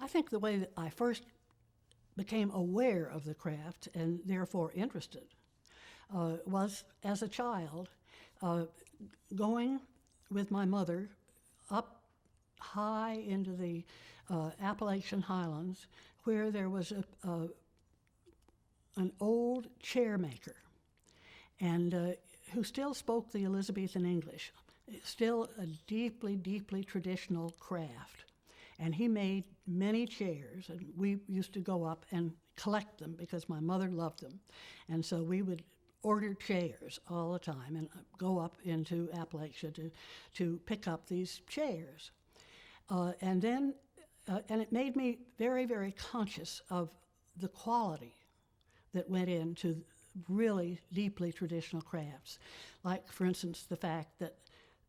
I think the way that I first became aware of the craft and therefore interested was as a child, uh, going with my mother up high into the Appalachian Highlands, where there was an old chair maker, and who still spoke the Elizabethan English. It's still a deeply, deeply traditional craft. And he made many chairs, and we used to go up and collect them because my mother loved them. And so we would order chairs all the time and go up into Appalachia to pick up these chairs. And it made me very, very conscious of the quality that went into really deeply traditional crafts. Like, for instance, the fact that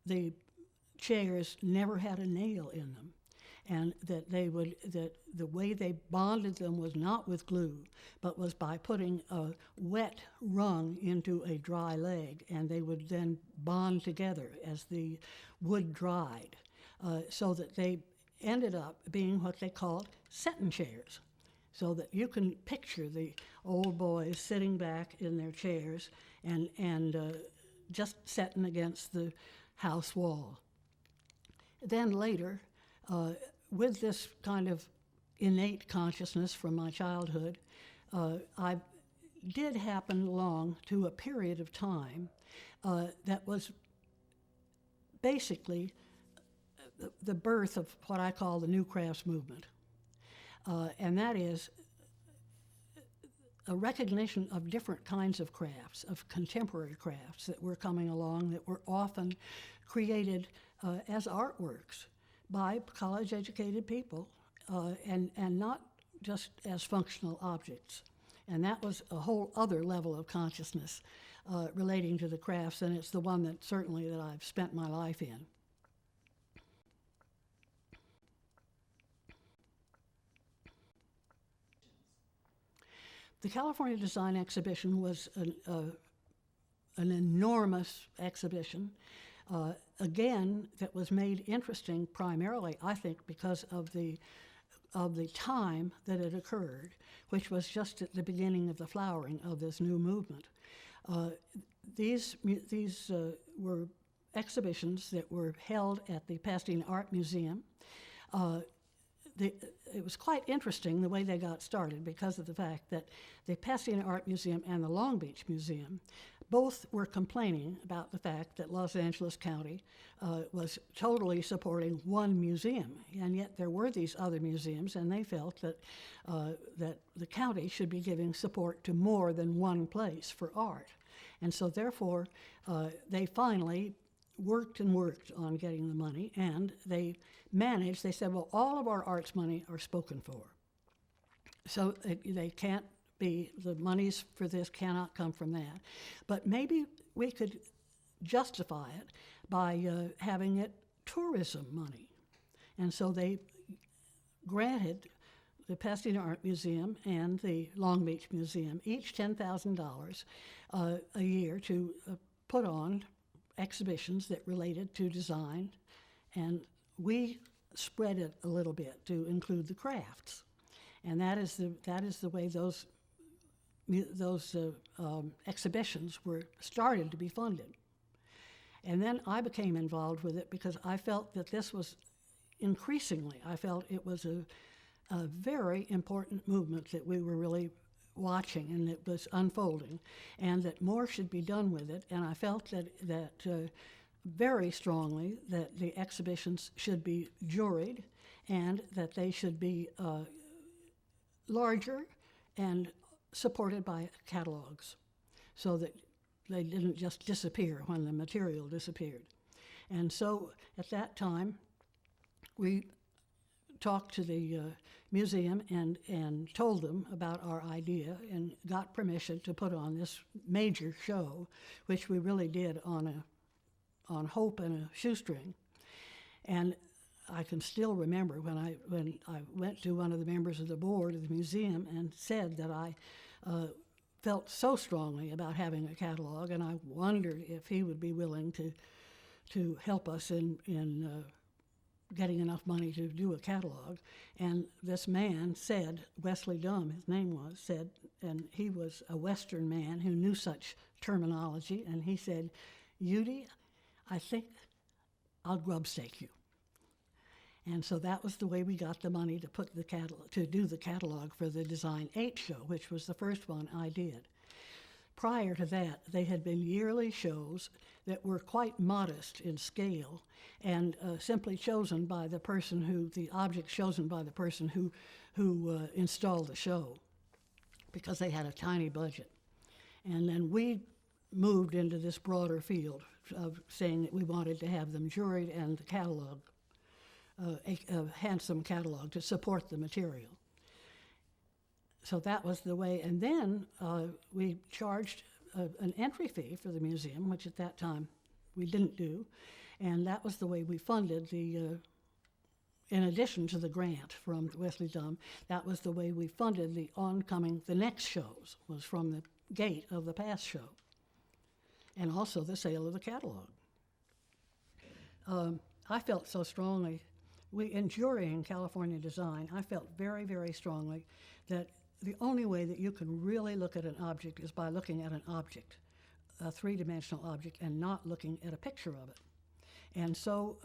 the chairs never had a nail in them, and that the way they bonded them was not with glue, but was by putting a wet rung into a dry leg, and they would then bond together as the wood dried, so that they ended up being what they called settin' chairs, so that you can picture the old boys sitting back in their chairs and just setting against the house wall. Then later, with this kind of innate consciousness from my childhood, I did happen along to a period of time that was basically the birth of what I call the New Crafts movement. And that is a recognition of different kinds of crafts, of contemporary crafts that were coming along that were often created as artworks by college-educated people, and not just as functional objects. And that was a whole other level of consciousness relating to the crafts, and it's the one that certainly that I've spent my life in. The California Design Exhibition was an enormous exhibition, again, that was made interesting primarily, I think, because of the time that it occurred, which was just at the beginning of the flowering of this new movement. These were exhibitions that were held at the Pasadena Art Museum. It was quite interesting the way they got started because of the fact that the Pasadena Art Museum and the Long Beach Museum both were complaining about the fact that Los Angeles County was totally supporting one museum, and yet there were these other museums, and they felt that that the county should be giving support to more than one place for art. And so therefore, they finally worked and worked on getting the money, and they said, well, all of our arts money are spoken for. So they can't be, the monies for this cannot come from that. But maybe we could justify it by having it tourism money. And so they granted the Pasadena Art Museum and the Long Beach Museum each $10,000 a year to put on exhibitions that related to design, and we spread it a little bit to include the crafts, and that is the way those exhibitions were started to be funded. And then I became involved with it because I felt that this was I felt it was a very important movement that we were really watching and it was unfolding, and that more should be done with it. And I felt that very strongly that the exhibitions should be juried and that they should be larger and supported by catalogs so that they didn't just disappear when the material disappeared. And so at that time, we talked to the museum and told them about our idea and got permission to put on this major show, which we really did on hope and a shoestring. And I can still remember when I went to one of the members of the board of the museum and said that I felt so strongly about having a catalog, and I wondered if he would be willing to help us in getting enough money to do a catalog. And this man said, Wesley Dumm, his name was, said, and he was a Western man who knew such terminology, and he said, Judy, I think I'll grub stake you. And so that was the way we got the money to put the to do the catalog for the Design 8 show, which was the first one I did. Prior to that, they had been yearly shows that were quite modest in scale and simply chosen by the person the object chosen by the person who installed the show, because they had a tiny budget. And then we moved into this broader field of saying that we wanted to have them juried and the catalog, a handsome catalog to support the material. So that was the way. And then we charged an entry fee for the museum, which at that time we didn't do. And that was the way we funded in addition to the grant from Wesley Dumm, that was the way we funded the next shows, was from the gate of the past show. And also the sale of the catalog. I felt so strongly, in jurying California Design, I felt very, very strongly that the only way that you can really look at an object is by looking at an object, a three-dimensional object, and not looking at a picture of it. And so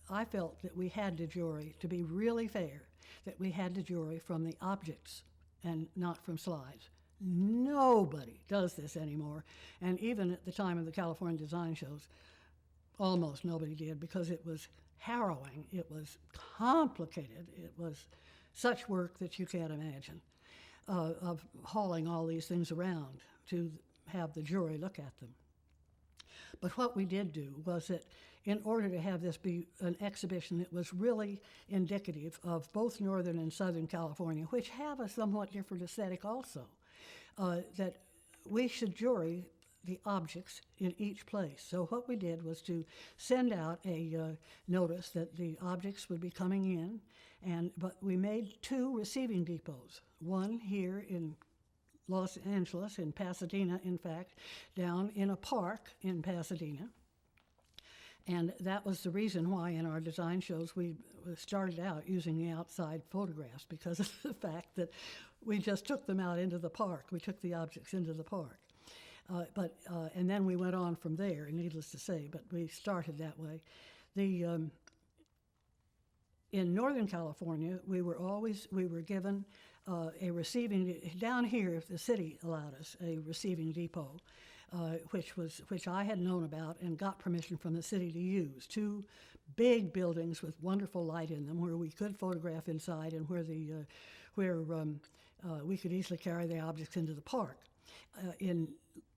I felt that we had to jury, to be really fair, that we had to jury from the objects and not from slides. Nobody does this anymore. And even at the time of the California Design shows, almost nobody did, because it was harrowing, it was complicated, it was such work that you can't imagine, of hauling all these things around to have the jury look at them. But what we did do was that in order to have this be an exhibition that was really indicative of both Northern and Southern California, which have a somewhat different aesthetic also, that we should jury the objects in each place. So what we did was to send out a notice that the objects would be coming in, but we made 2 receiving depots, one here in Los Angeles, in Pasadena, in fact, down in a park in Pasadena. And that was the reason why in our design shows we started out using the outside photographs, because of the fact that we just took them out into the park. We took the objects into the park. And then we went on from there, needless to say, but we started that way. In Northern California, we were given a receiving, down here the city allowed us a receiving depot, which I had known about and got permission from the city to use. 2 big buildings with wonderful light in them, where we could photograph inside and where we could easily carry the objects into the park. In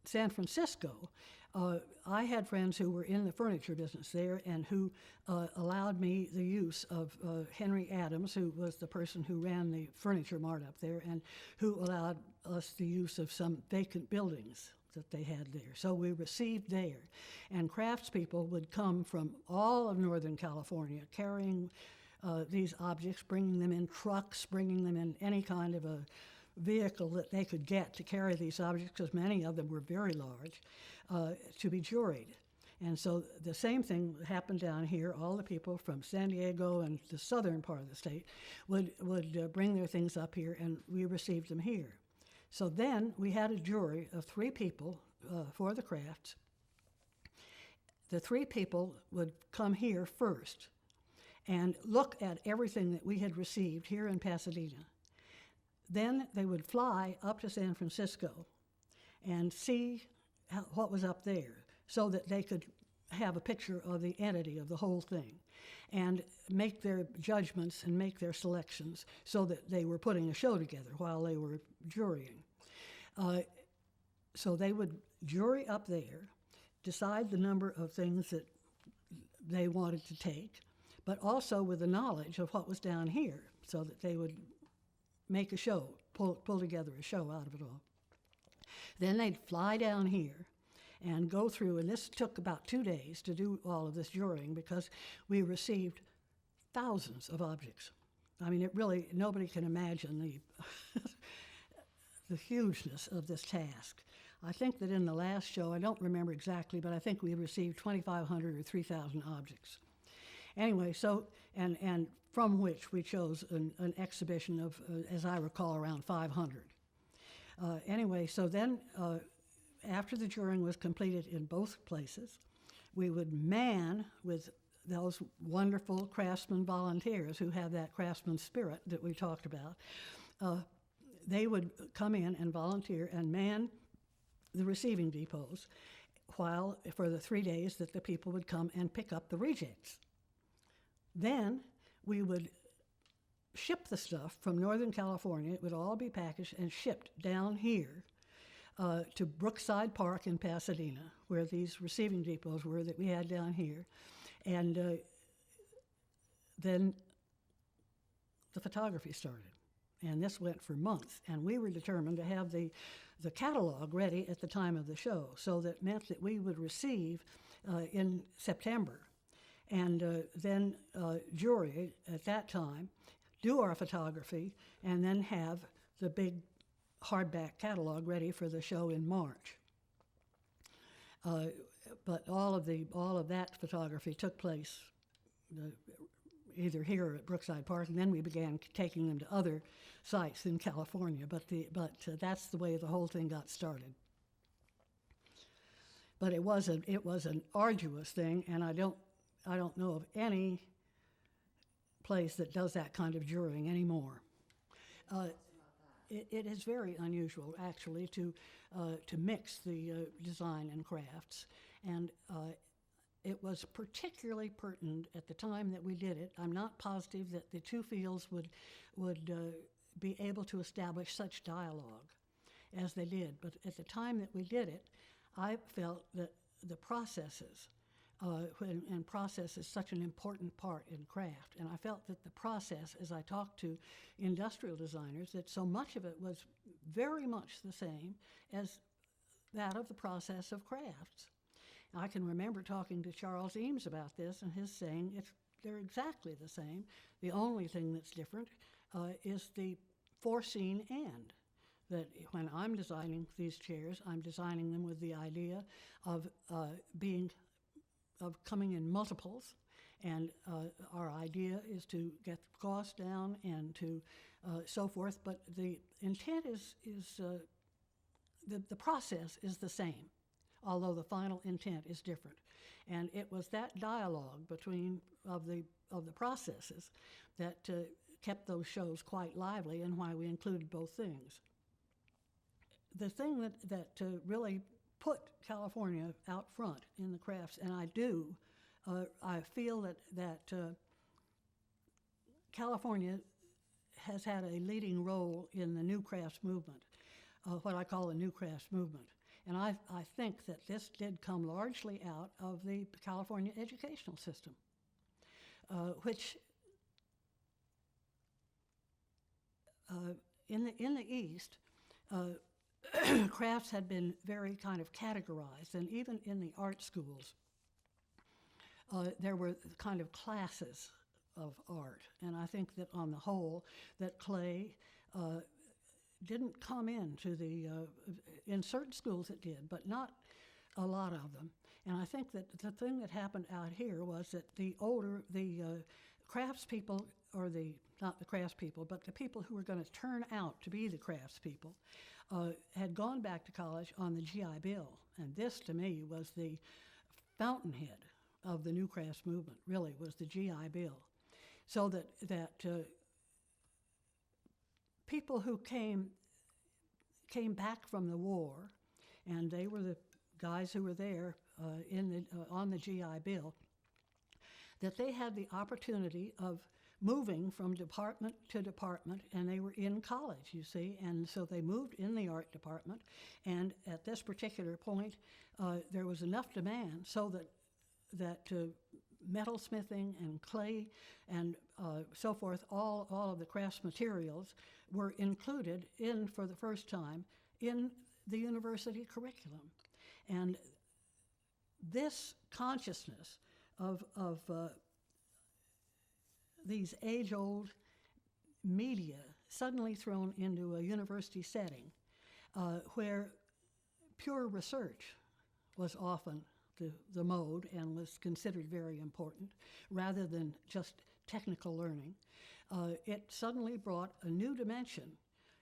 San Francisco, I had friends who were in the furniture business there and who allowed me the use of Henry Adams, who was the person who ran the furniture mart up there, and who allowed us the use of some vacant buildings that they had there. So we received there. And craftspeople would come from all of Northern California carrying these objects, bringing them in trucks, bringing them in any kind of a vehicle that they could get to carry these objects, because many of them were very large, to be juried. And so the same thing happened down here. All the people from San Diego and the southern part of the state would bring their things up here, and we received them here. So then we had a jury of 3 people for the crafts. The 3 people would come here first and look at everything that we had received here in Pasadena. Then they would fly up to San Francisco and see what was up there, so that they could have a picture of the entity of the whole thing and make their judgments and make their selections, so that they were putting a show together while they were jurying. So they would jury up there, decide the number of things that they wanted to take, but also with the knowledge of what was down here, so that they would make a show, pull together a show out of it all. Then they'd fly down here and go through, and this took about 2 days to do all of this jurying, because we received thousands of objects. I mean, it really, nobody can imagine the hugeness of this task. I think that in the last show, I don't remember exactly, but I think we received 2,500 or 3,000 objects. Anyway, so, and from which we chose an exhibition of, as I recall, around 500. Anyway, so then after the juring was completed in both places, we would man with those wonderful craftsman volunteers who have that craftsman spirit that we talked about. They would come in and volunteer and man the receiving depots while for the 3 days that the people would come and pick up the rejects. Then we would ship the stuff from Northern California. It would all be packaged and shipped down here to Brookside Park in Pasadena, where these receiving depots were that we had down here. And then the photography started. And this went for months. And we were determined to have the catalog ready at the time of the show. So that meant that we would receive in September. And then jury at that time do our photography and then have the big hardback catalog ready for the show in March. But all of that photography took place either here or at Brookside Park, and then we began taking them to other sites in California. But that's the way the whole thing got started. But it was an arduous thing, and I don't know of any place that does that kind of jurying anymore. It is very unusual, actually, to mix the design and crafts, and it was particularly pertinent at the time that we did it. I'm not positive that the two fields would be able to establish such dialogue as they did, but at the time that we did it, I felt that the processes, and process is such an important part in craft, and I felt that the process, as I talked to industrial designers, that so much of it was very much the same as that of the process of crafts. I can remember talking to Charles Eames about this and his saying they're exactly the same. The only thing that's different is the foreseen end. That when I'm designing these chairs, I'm designing them with the idea of coming in multiples, and our idea is to get the cost down and to so forth. But the intent is the process is the same, although the final intent is different. And it was that dialogue between of the processes that kept those shows quite lively, and why we included both things. The thing that really put California out front in the crafts, and I feel that California has had a leading role in the new crafts movement, what I call the new crafts movement. And I think that this did come largely out of the California educational system, which in the East, crafts had been very kind of categorized, and even in the art schools, there were kind of classes of art. And I think that on the whole, that clay didn't come into in certain schools it did, but not a lot of them. And I think that the thing that happened out here was that the craftspeople, or not the craftspeople, but the people who were going to turn out to be the craftspeople, had gone back to college on the GI Bill. And this, to me, was the fountainhead of the new crafts movement, really, was the GI Bill. So that people who came back from the war, and they were the guys who were there on the GI Bill, that they had the opportunity of moving from department to department, and they were in college, you see, and so they moved in the art department, and at this particular point, there was enough demand so that metalsmithing and clay and so forth, all of the crafts materials were included for the first time in the university curriculum. And this consciousness of these age-old media suddenly thrown into a university setting where pure research was often the mode and was considered very important, rather than just technical learning, it suddenly brought a new dimension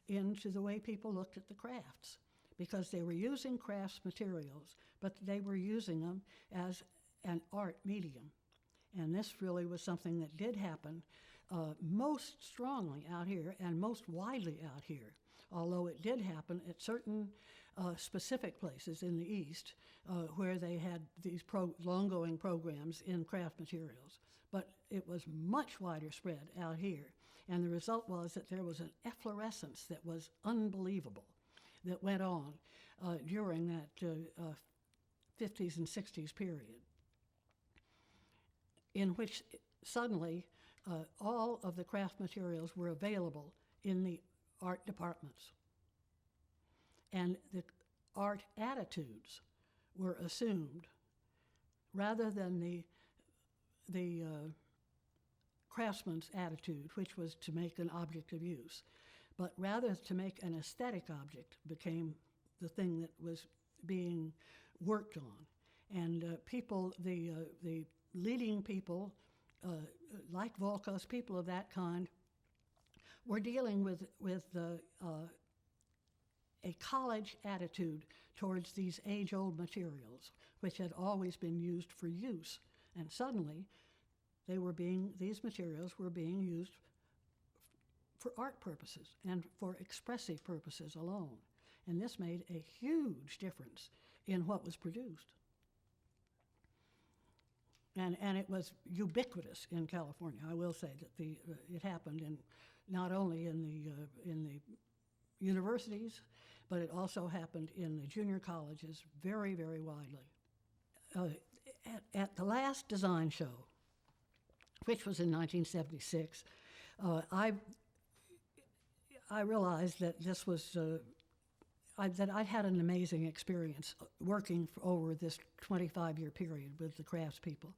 into the way people looked at the crafts, because they were using crafts materials, but they were using them as an art medium. And this really was something that did happen most strongly out here and most widely out here, although it did happen at certain specific places in the East where they had these long-going programs in craft materials. But it was much wider spread out here. And the result was that there was an efflorescence that was unbelievable that went on during that 50s and 60s period, in which suddenly all of the craft materials were available in the art departments. And the art attitudes were assumed rather than the craftsman's attitude, which was to make an object of use, but rather to make an aesthetic object became the thing that was being worked on. And people, the leading people, like Volkos, people of that kind, were dealing with a college attitude towards these age-old materials, which had always been used for use. And suddenly, these materials were being used for art purposes and for expressive purposes alone. And this made a huge difference in what was produced. And it was ubiquitous in California. I will say that it happened not only in the universities, but it also happened in the junior colleges very, very widely. At the last design show, which was in 1976, I realized that this was that I had an amazing experience working over this 25-year period with the craftspeople,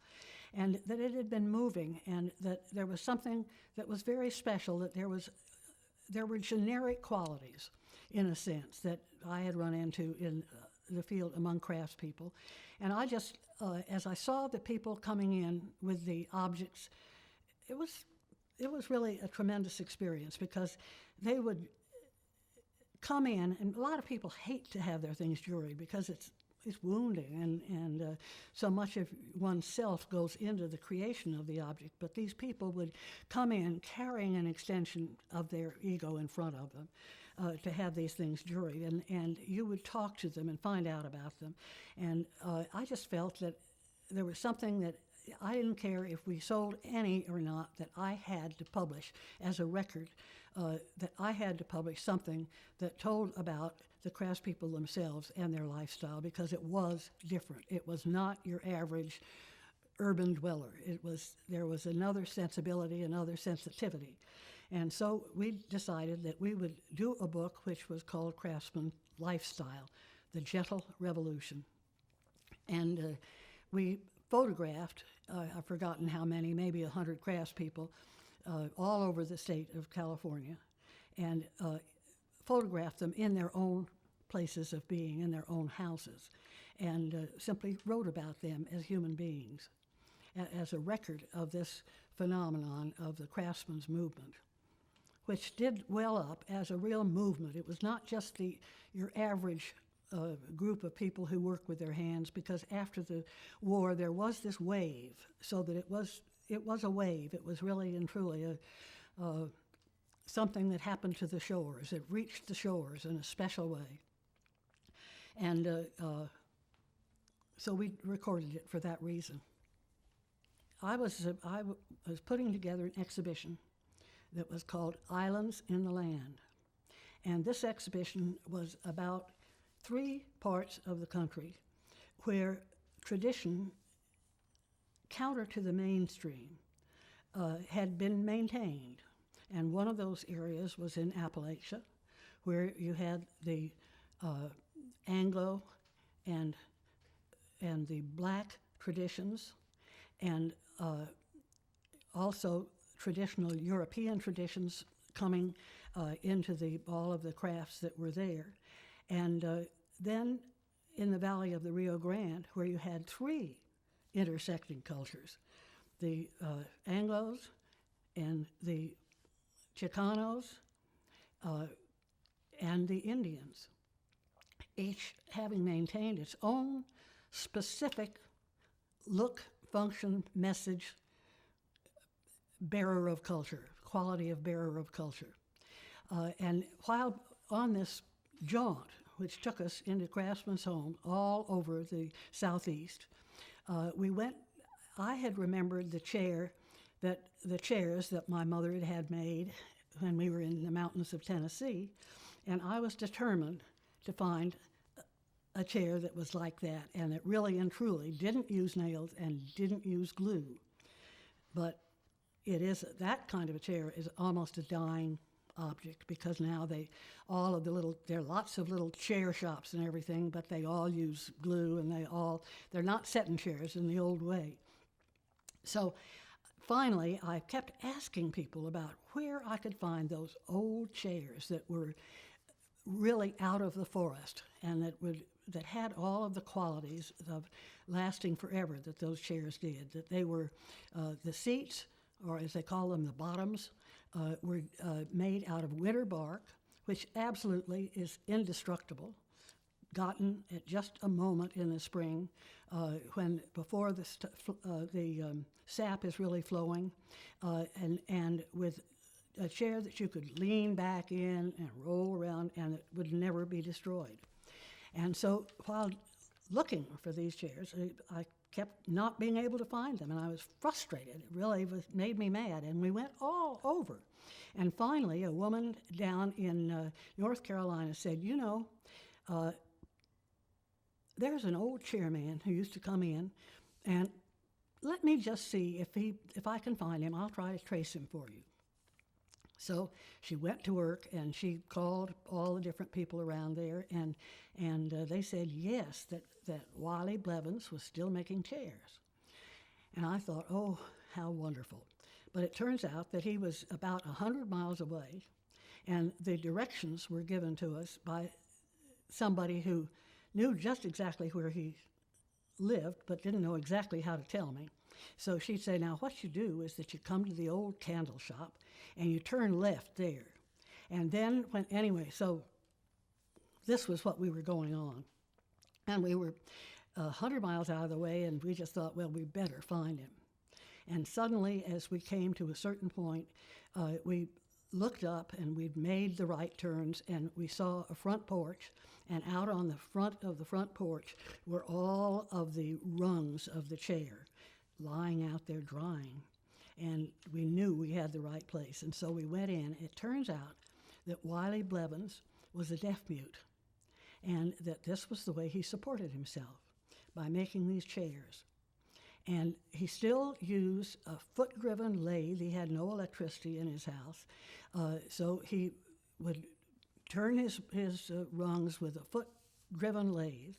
and that it had been moving, and that there was something that was very special, that there were generic qualities, in a sense, that I had run into in the field among craftspeople. And I just, as I saw the people coming in with the objects, it was really a tremendous experience, because they would come in, and a lot of people hate to have their things jewelry because it's wounding, and so much of oneself goes into the creation of the object. But these people would come in carrying an extension of their ego in front of them to have these things jewelry, and you would talk to them and find out about them. And I just felt that there was something that I didn't care if we sold any or not, that I had to publish as a record, that I had to publish something that told about the craftspeople themselves and their lifestyle, because it was different. It was not your average urban dweller. There was another sensibility, another sensitivity. And so we decided that we would do a book which was called Craftsman Lifestyle, The Gentle Revolution. And we photographed, I've forgotten how many, maybe 100 craftspeople all over the state of California, and photographed them in their own places of being, in their own houses, and simply wrote about them as human beings, as a record of this phenomenon of the craftsman's movement, which did well up as a real movement. It was not just your average group of people who work with their hands, because after the war there was this wave, so that it was a wave. It was really and truly something that happened to the shores. It reached the shores in a special way. And so we recorded it for that reason. I was putting together an exhibition that was called Islands in the Land. And this exhibition was about 3 parts of the country where tradition, counter to the mainstream, had been maintained. And one of those areas was in Appalachia, where you had the Anglo and the black traditions, and also traditional European traditions coming into all of the crafts that were there. And then in the valley of the Rio Grande, where you had three intersecting cultures, the Anglos and the Chicanos and the Indians, each having maintained its own specific look, function, message, bearer of culture, quality of bearer of culture. And while on this jaunt, which took us into craftsmen's homes all over the Southeast, I had remembered the chairs that my mother had made when we were in the mountains of Tennessee, and I was determined to find a chair that was like that, and that really and truly didn't use nails and didn't use glue. But that kind of a chair is almost a dying object, because now there are lots of little chair shops and everything, but they all use glue, and they're not setting chairs in the old way. So finally, I kept asking people about where I could find those old chairs that were really out of the forest and that had all of the qualities of lasting forever that those chairs did. That they were the seats, or as they call them, the bottoms, were made out of winter bark, which absolutely is indestructible, gotten at just a moment in the spring, before the sap is really flowing, and with a chair that you could lean back in and roll around, and it would never be destroyed. And so while looking for these chairs, I kept not being able to find them, and I was frustrated. It really made me mad, and we went all over. And finally, a woman down in North Carolina said, there's an old chairman who used to come in, and let me just see if I can find him. I'll try to trace him for you. So she went to work, and she called all the different people around there, and they said yes, that Wiley Blevins was still making chairs. And I thought, oh, how wonderful. But it turns out that he was about 100 miles away, and the directions were given to us by somebody who knew just exactly where he lived, but didn't know exactly how to tell me. So she'd say, now what you do is that you come to the old candle shop, and you turn left there. And then so this was what we were going on. And we were 100 miles out of the way, and we just thought, well, we better find him. And suddenly, as we came to a certain point, we looked up, and we'd made the right turns, and we saw a front porch, and out on the front of the front porch were all of the rungs of the chair lying out there drying. And we knew we had the right place, and so we went in. It turns out that Wiley Blevins was a deaf mute, and that this was the way he supported himself, by making these chairs. And he still used a foot-driven lathe. He had no electricity in his house, so he would turn his rungs with a foot-driven lathe.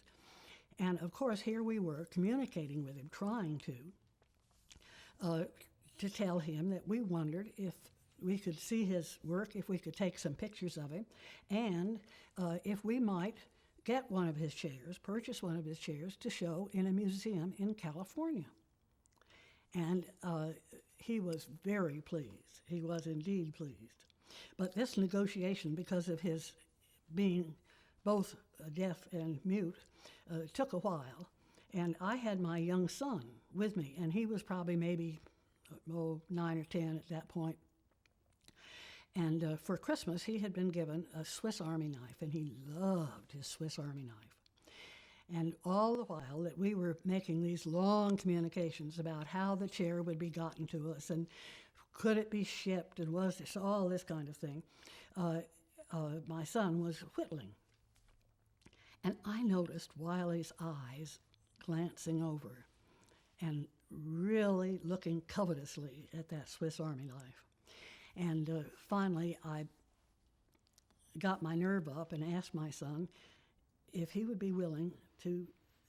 And of course, here we were communicating with him, trying to tell him that we wondered if we could see his work, if we could take some pictures of him, and if we might get one of his chairs, purchase one of his chairs to show in a museum in California. And he was very pleased. He was indeed pleased. But this negotiation, because of his being both deaf and mute, took a while. And I had my young son with me, and he was probably maybe 9 or 10 at that point. And for Christmas, he had been given a Swiss Army knife, and he loved his Swiss Army knife. And all the while that we were making these long communications about how the chair would be gotten to us, and could it be shipped, and was this, all this kind of thing, my son was whittling. And I noticed Wiley's eyes glancing over and really looking covetously at that Swiss Army knife. And finally, I got my nerve up and asked my son if he would be willing to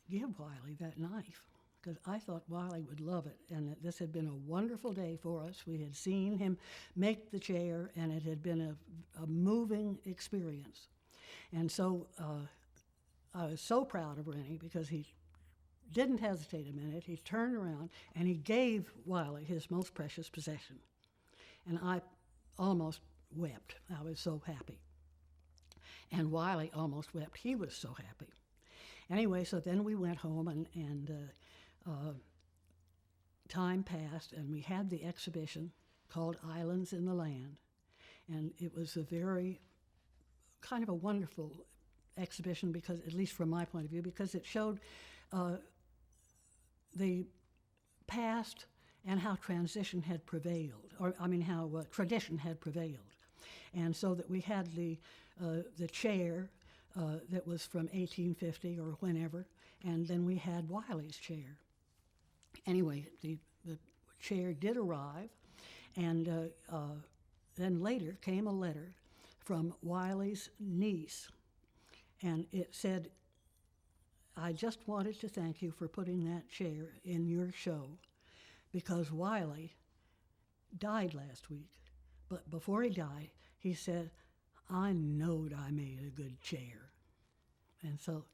give Wiley that knife, because I thought Wiley would love it, and that this had been a wonderful day for us. We had seen him make the chair, and it had been a moving experience. And so I was so proud of Rennie because he didn't hesitate a minute. He turned around and he gave Wiley his most precious possession. And I almost wept. I was so happy. And Wiley almost wept. He was so happy. Anyway, so then we went home, and time passed, and we had the exhibition called Islands in the Land. And it was a very kind of a wonderful exhibition, because, at least from my point of view, because it showed the past and how transition had prevailed, or I mean how tradition had prevailed. And so that we had the chair that was from 1850 or whenever, and then we had Wiley's chair. Anyway, the chair did arrive, and then later came a letter from Wiley's niece, and it said, "I just wanted to thank you for putting that chair in your show, because Wiley died last week, but before he died, he said, I knowed I made a good chair." And so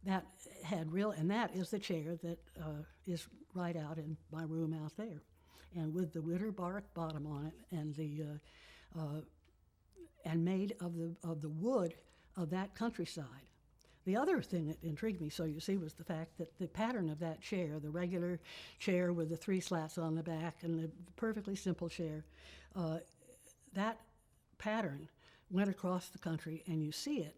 that had and that is the chair that is right out in my room out there, and with the witter bark bottom on it, and the and made of the wood of that countryside. The other thing that intrigued me, so you see, was the fact that the pattern of that chair, the regular chair with the 3 slats on the back and the perfectly simple chair, that pattern went across the country, and you see it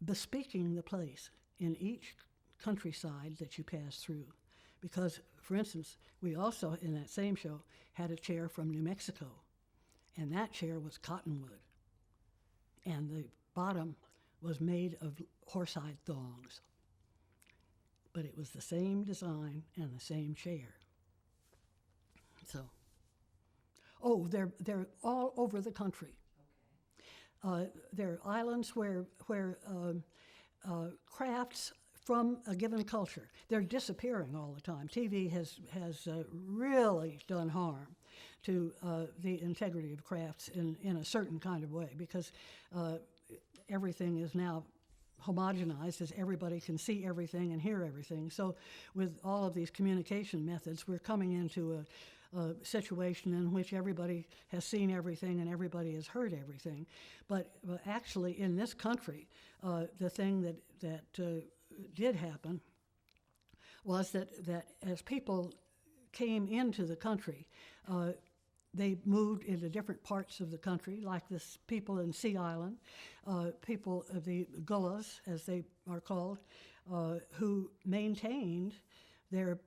bespeaking the place in each countryside that you pass through. Because, for instance, we also, in that same show, had a chair from New Mexico, and that chair was cottonwood, and the bottom was made of horsehide thongs. But it was the same design and the same chair. So, they're all over the country. There are islands where crafts from a given culture, they're disappearing all the time. TV has really done harm to the integrity of crafts in a certain kind of way, because everything is now homogenized, as everybody can see everything and hear everything. So with all of these communication methods, we're coming into a situation in which everybody has seen everything and everybody has heard everything. But actually, in this country, the thing that did happen was that as people came into the country, they moved into different parts of the country, like this people in Sea Island, people of the Gullahs, as they are called, who maintained their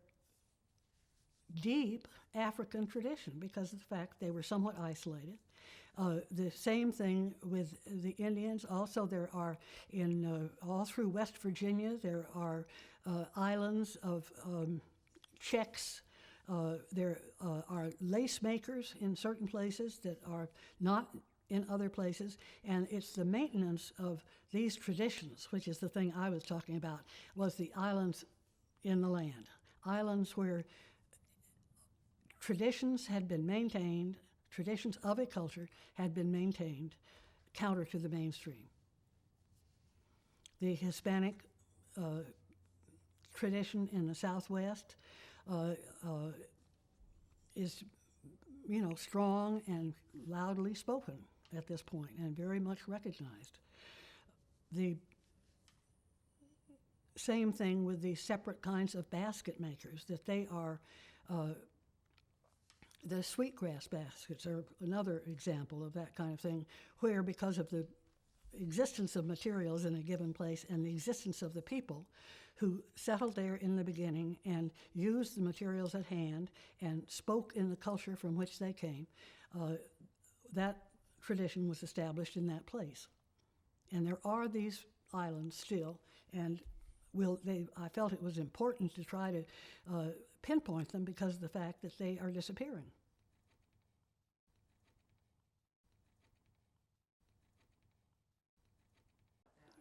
deep African tradition because of the fact they were somewhat isolated. The same thing with the Indians. Also, there are all through West Virginia, there are islands of Czechs. There are lace makers in certain places that are not in other places, and it's the maintenance of these traditions, which is the thing I was talking about, was the islands in the land. Islands where traditions had been maintained, traditions of a culture had been maintained, counter to the mainstream. The Hispanic tradition in the Southwest is, strong and loudly spoken at this point, and very much recognized. The same thing with the separate kinds of basket makers, that they are, the sweetgrass baskets are another example of that kind of thing, where because of the existence of materials in a given place and the existence of the people who settled there in the beginning and used the materials at hand and spoke in the culture from which they came, that tradition was established in that place. And there are these islands still, and I felt it was important to try to pinpoint them because of the fact that they are disappearing.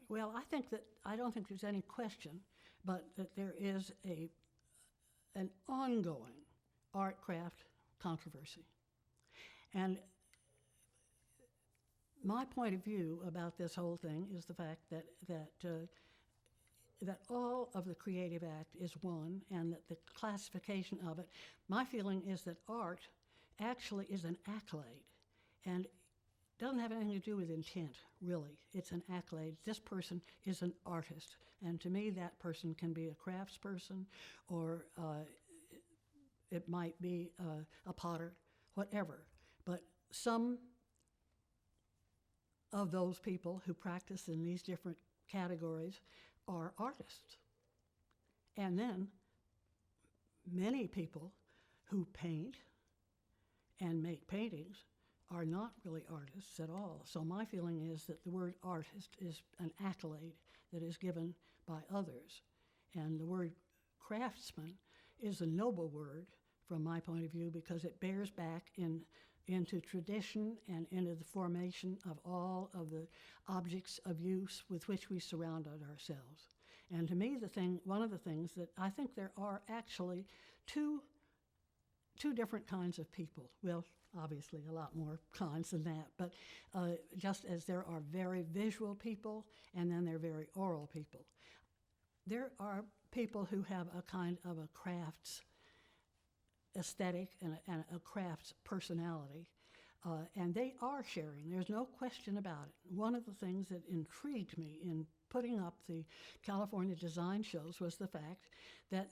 Well, I don't think there's any question, but that there is an ongoing art craft controversy. And my point of view about this whole thing is the fact that that all of the creative act is one, and that the classification of it, my feeling is that art actually is an accolade, and doesn't have anything to do with intent, really. It's an accolade. This person is an artist, and to me, that person can be a craftsperson, or it might be a potter, whatever. But some of those people who practice in these different categories are artists. And then many people who paint and make paintings are not really artists at all. So my feeling is that the word artist is an accolade that is given by others. And the word craftsman is a noble word from my point of view, because it bears back into tradition and into the formation of all of the objects of use with which we surrounded ourselves. And to me, one of the things that I think there are actually two different kinds of people. Well, obviously a lot more kinds than that, but just as there are very visual people and then there are very oral people. There are people who have a kind of a crafts aesthetic and a crafts personality, and they are sharing. There's no question about it. One of the things that intrigued me in putting up the California design shows was the fact that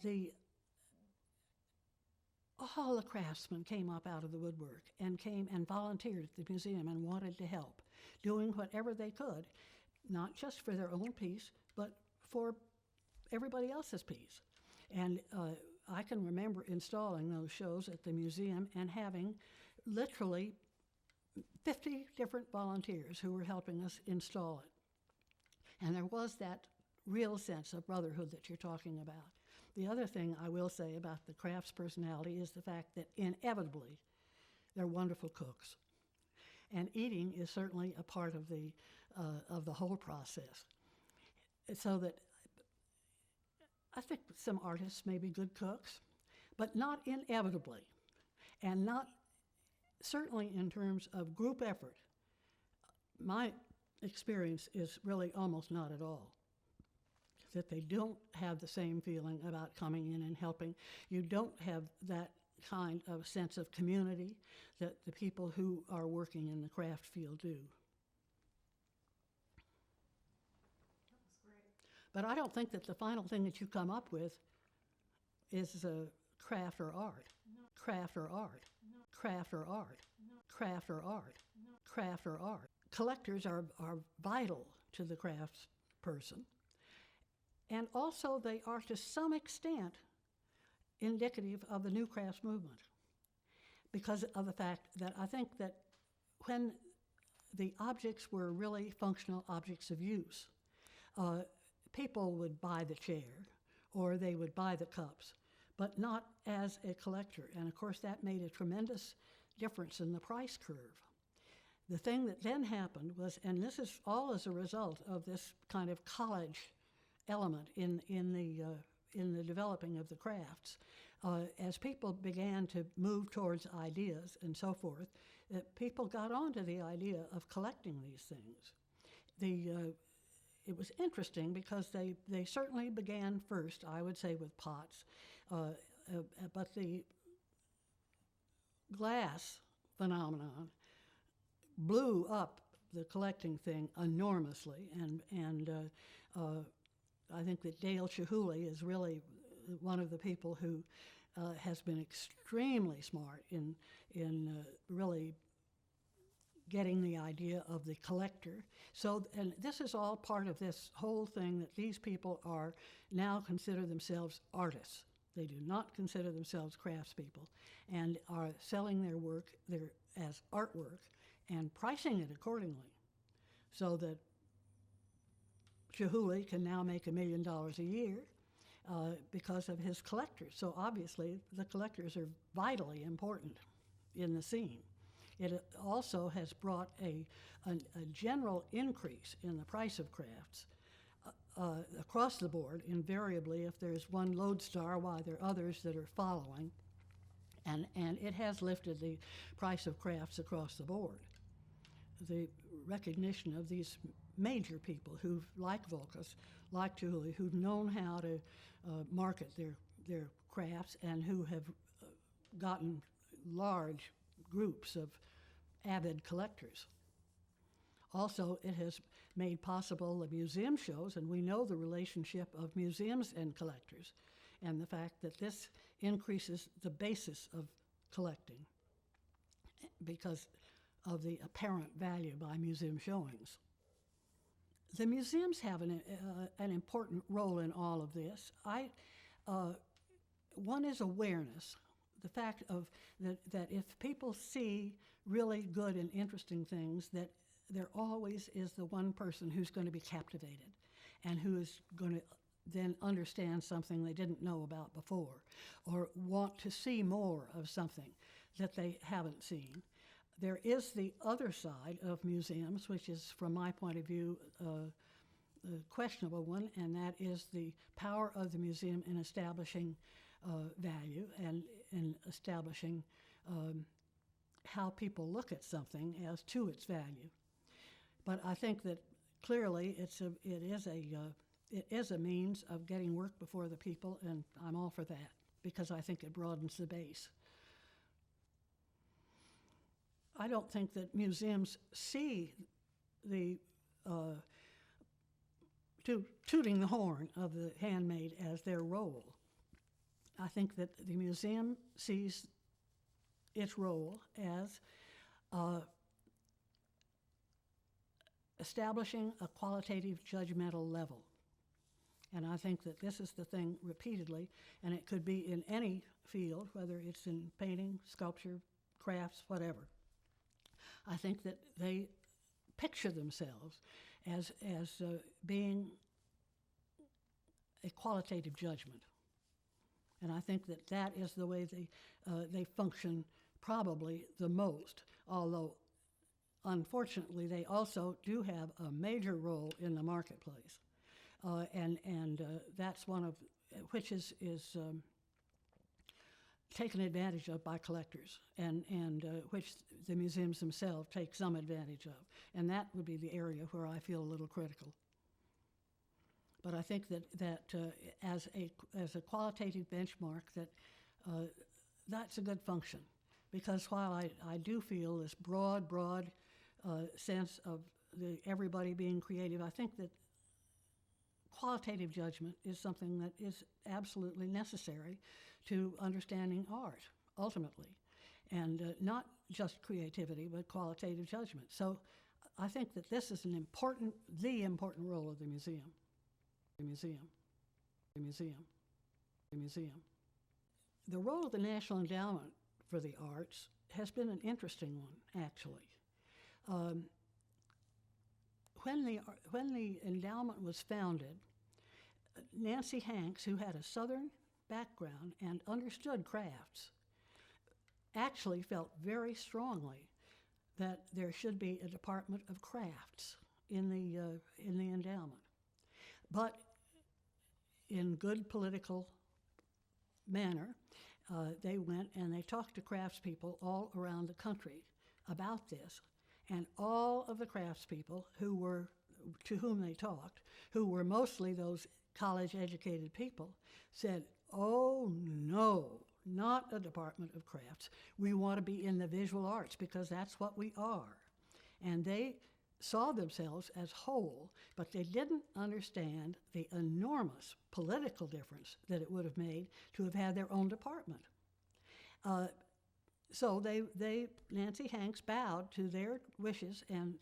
all the craftsmen came up out of the woodwork and came and volunteered at the museum and wanted to help, doing whatever they could, not just for their own piece, but for everybody else's piece. And I can remember installing those shows at the museum and having literally 50 different volunteers who were helping us install it. And there was that real sense of brotherhood that you're talking about. The other thing I will say about the crafts personality is the fact that inevitably they're wonderful cooks. And eating is certainly a part of the whole process. So that I think some artists may be good cooks, but not inevitably. And not certainly in terms of group effort. My experience is really almost not at all. That they don't have the same feeling about coming in and helping. You don't have that kind of sense of community that the people who are working in the craft field do. That was great. But I don't think that the final thing that you come up with is craft or art. No. Craft or art. No. Craft or art. No. Craft or art. No. Craft or art. Collectors are vital to the crafts person. And also they are to some extent indicative of the new crafts movement, because of the fact that I think that when the objects were really functional objects of use, people would buy the chair or they would buy the cups, but not as a collector. And of course that made a tremendous difference in the price curve. The thing that then happened was, and this is all as a result of this kind of college element in the developing of the crafts, as people began to move towards ideas and so forth, people got onto the idea of collecting these things. It was interesting because they certainly began first, I would say, with pots, but the glass phenomenon blew up the collecting thing enormously, and I think that Dale Chihuly is really one of the people who has been extremely smart in really getting the idea of the collector. So, and this is all part of this whole thing that these people are now consider themselves artists. They do not consider themselves craftspeople and are selling their work as artwork and pricing it accordingly, so that Chihuly can now make $1 million a year because of his collectors. So obviously the collectors are vitally important in the scene. It also has brought a general increase in the price of crafts across the board. Invariably, if there's one lodestar, why there are others that are following, and it has lifted the price of crafts across the board. The recognition of these major people who, like Volkas, like Julie, who've known how to market their crafts and who have gotten large groups of avid collectors. Also, it has made possible the museum shows, and we know the relationship of museums and collectors, and the fact that this increases the basis of collecting because of the apparent value by museum showings. The museums have an important role in all of this. One is awareness, the fact of that if people see really good and interesting things, that there always is the one person who's going to be captivated and who is going to then understand something they didn't know about before or want to see more of something that they haven't seen. There is the other side of museums, which is, from my point of view, a questionable one, and that is the power of the museum in establishing value and in establishing how people look at something as to its value. But I think that clearly it is a means of getting work before the people, and I'm all for that because I think it broadens the base. I don't think that museums see the tooting the horn of the handmade as their role. I think that the museum sees its role as establishing a qualitative judgmental level. And I think that this is the thing repeatedly, and it could be in any field, whether it's in painting, sculpture, crafts, whatever. I think that they picture themselves as being a qualitative judgment. And I think that that is the way they function probably the most, although unfortunately they also do have a major role in the marketplace. And that's one of, which is taken advantage of by collectors, and which the museums themselves take some advantage of. And that would be the area where I feel a little critical. But I think that as a qualitative benchmark, that's a good function. Because while I do feel this broad sense of everybody being creative, I think that qualitative judgment is something that is absolutely necessary to understanding art, ultimately. And not just creativity, but qualitative judgment. So I think that this is the important role of the museum. The role of the National Endowment for the Arts has been an interesting one, actually. When the endowment was founded, Nancy Hanks, who had a Southern background and understood crafts, actually felt very strongly that there should be a Department of Crafts in the endowment. But in good political manner, they went and they talked to craftspeople all around the country about this. And all of the craftspeople to whom they talked, who were mostly those college-educated people, said, "Oh, no, not a Department of Crafts. We want to be in the visual arts because that's what we are." And they saw themselves as whole, but they didn't understand the enormous political difference that it would have made to have had their own department. So Nancy Hanks bowed to their wishes, and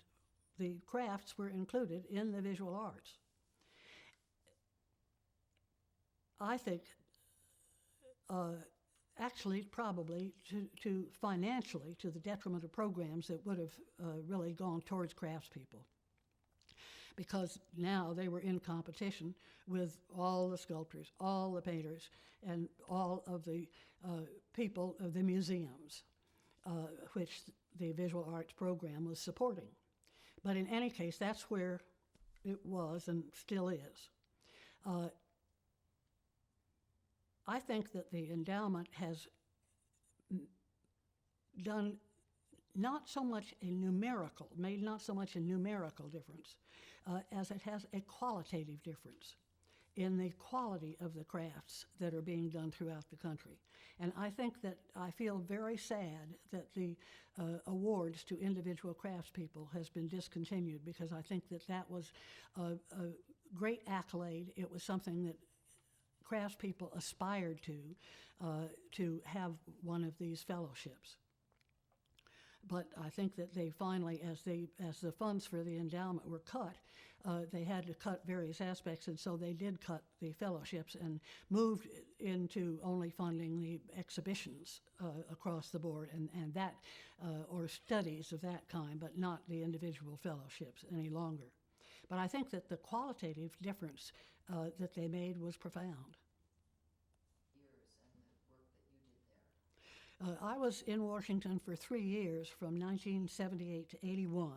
the crafts were included in the visual arts. I think, actually, probably to financially, to the detriment of programs that would have really gone towards craftspeople. Because now they were in competition with all the sculptors, all the painters, and all of the people of the museums, which the visual arts program was supporting. But in any case, that's where it was and still is. I think that the endowment has done not so much a numerical, made not so much a numerical difference as it has a qualitative difference in the quality of the crafts that are being done throughout the country. And I think that I feel very sad that the awards to individual craftspeople has been discontinued, because I think that that was a great accolade. It was something that craftspeople aspired to have one of these fellowships. But I think that they finally, as the funds for the endowment were cut, they had to cut various aspects, and so they did cut the fellowships and moved into only funding the exhibitions across the board, and that, or studies of that kind, but not the individual fellowships any longer. But I think that the qualitative difference that they made was profound. I was in Washington for 3 years, from 1978 to 81.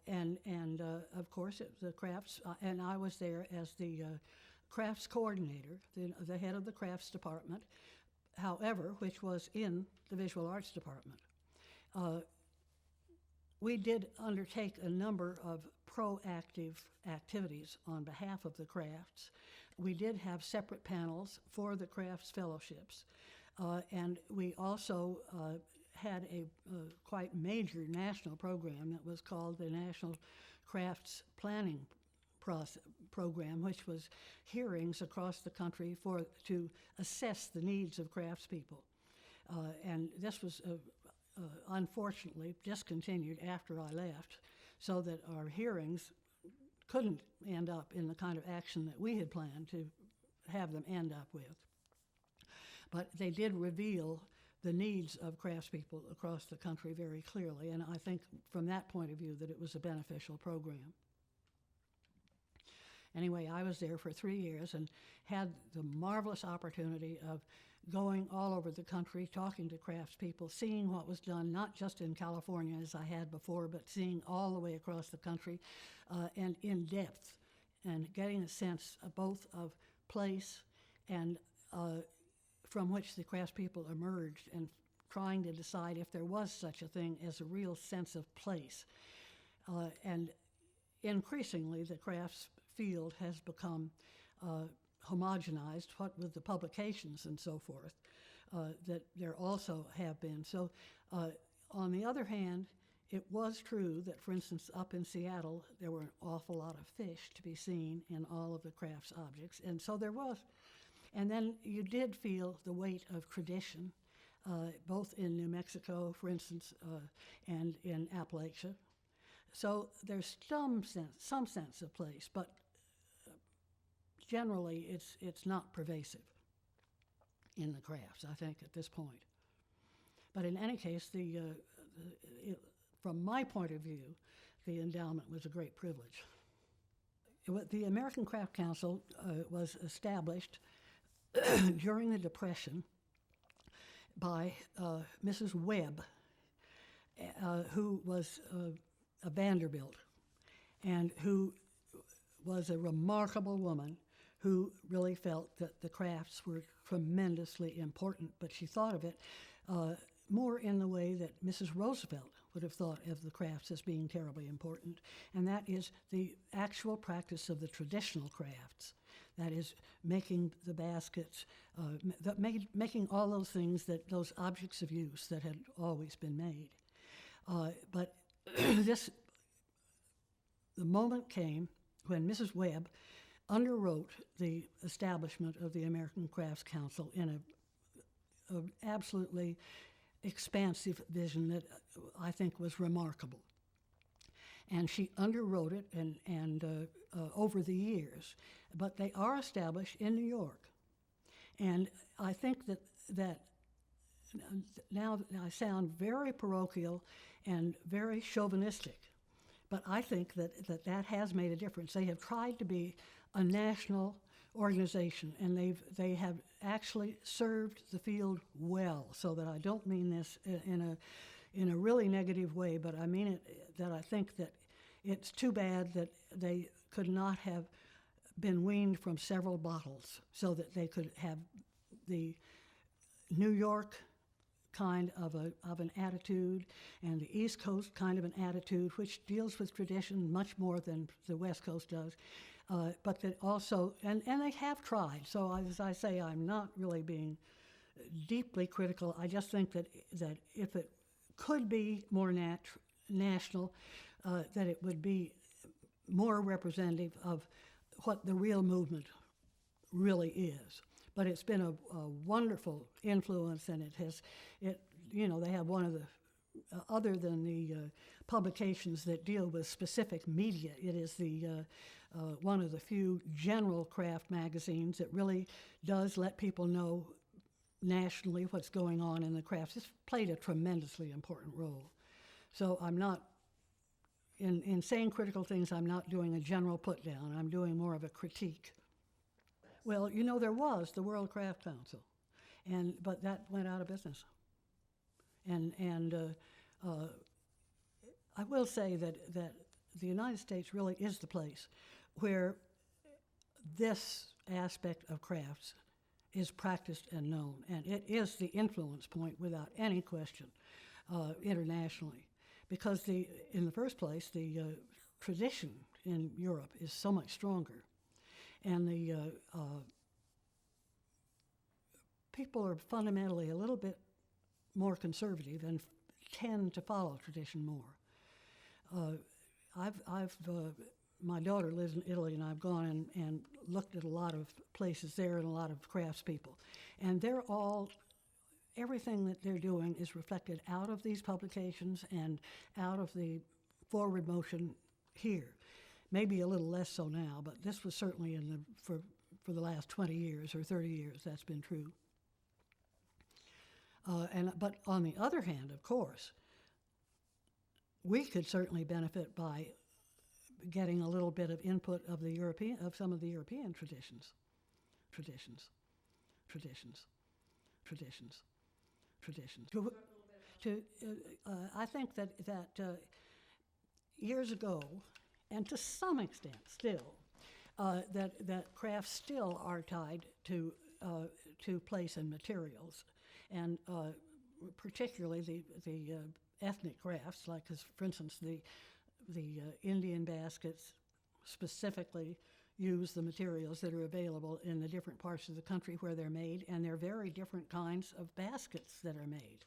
And of course, the crafts, and I was there as the crafts coordinator, the head of the crafts department, however, which was in the visual arts department. We did undertake a number of proactive activities on behalf of the crafts. We did have separate panels for the crafts fellowships. And we also had a quite major national program that was called the National Crafts Planning Program, which was hearings across the country to assess the needs of craftspeople. And this was unfortunately discontinued after I left, so that our hearings couldn't end up in the kind of action that we had planned to have them end up with. But they did reveal the needs of craftspeople across the country very clearly, and I think from that point of view that it was a beneficial program. Anyway, I was there for 3 years and had the marvelous opportunity of going all over the country, talking to craftspeople, seeing what was done, not just in California as I had before, but seeing all the way across the country and in depth, and getting a sense of both of place and from which the craftspeople emerged, and trying to decide if there was such a thing as a real sense of place. And increasingly, the crafts field has become homogenized, what with the publications and so forth, that there also have been. So on the other hand, it was true that, for instance, up in Seattle, there were an awful lot of fish to be seen in all of the crafts objects, and so there was. And then you did feel the weight of tradition, both in New Mexico, for instance, and in Appalachia. So there's some sense of place, but generally it's not pervasive in the crafts, I think, at this point. But in any case, from my point of view, the endowment was a great privilege. The American Craft Council was established during the Depression by Mrs. Webb, who was a Vanderbilt, and who was a remarkable woman who really felt that the crafts were tremendously important, but she thought of it more in the way that Mrs. Roosevelt would have thought of the crafts as being terribly important, and that is the actual practice of the traditional crafts. That is, making the baskets, making all those things, those objects of use that had always been made. But the moment came when Mrs. Webb underwrote the establishment of the American Crafts Council in an absolutely expansive vision that I think was remarkable. And she underwrote it and over the years, but they are established in New York. And I think that now I sound very parochial and very chauvinistic, but I think that has made a difference. They have tried to be a national organization, and they have actually served the field well, so that I don't mean this in a really negative way, but I mean it that I think that it's too bad that they could not have been weaned from several bottles so that they could have the New York kind of an attitude, and the East Coast kind of an attitude, which deals with tradition much more than the West Coast does. But that also, and they have tried. So as I say, I'm not really being deeply critical. I just think that if it could be more national, that it would be more representative of what the real movement really is. But it's been a wonderful influence, and they have one of the, other than the publications that deal with specific media, it is the one of the few general craft magazines that really does let people know nationally what's going on in the crafts. It's played a tremendously important role. So I'm not, in saying critical things, I'm not doing a general put down. I'm doing more of a critique. Well, there was the World Craft Council, but that went out of business. And I will say that the United States really is the place where this aspect of crafts is practiced and known, and it is the influence point without any question internationally, because in the first place the tradition in Europe is so much stronger, and the people are fundamentally a little bit more conservative and tend to follow tradition more. My daughter lives in Italy, and I've gone and looked at a lot of places there and a lot of craftspeople. And everything that they're doing is reflected out of these publications and out of the forward motion here. Maybe a little less so now, but this was certainly for the last 20 years or 30 years, that's been true. But on the other hand, of course, we could certainly benefit by getting a little bit of input of some of the European traditions. I think that years ago, and to some extent still, that crafts still are tied to place and materials, and particularly the ethnic crafts, like, for instance, the Indian baskets specifically use the materials that are available in the different parts of the country where they're made, and they're very different kinds of baskets that are made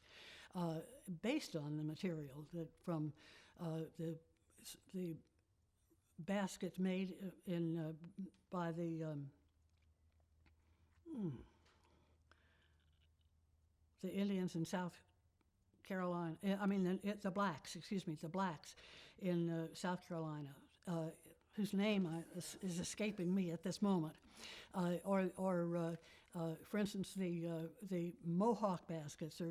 based on the material from the baskets made by the Indians in South Carolina. The blacks in South Carolina, whose name is escaping me at this moment, or for instance, the Mohawk baskets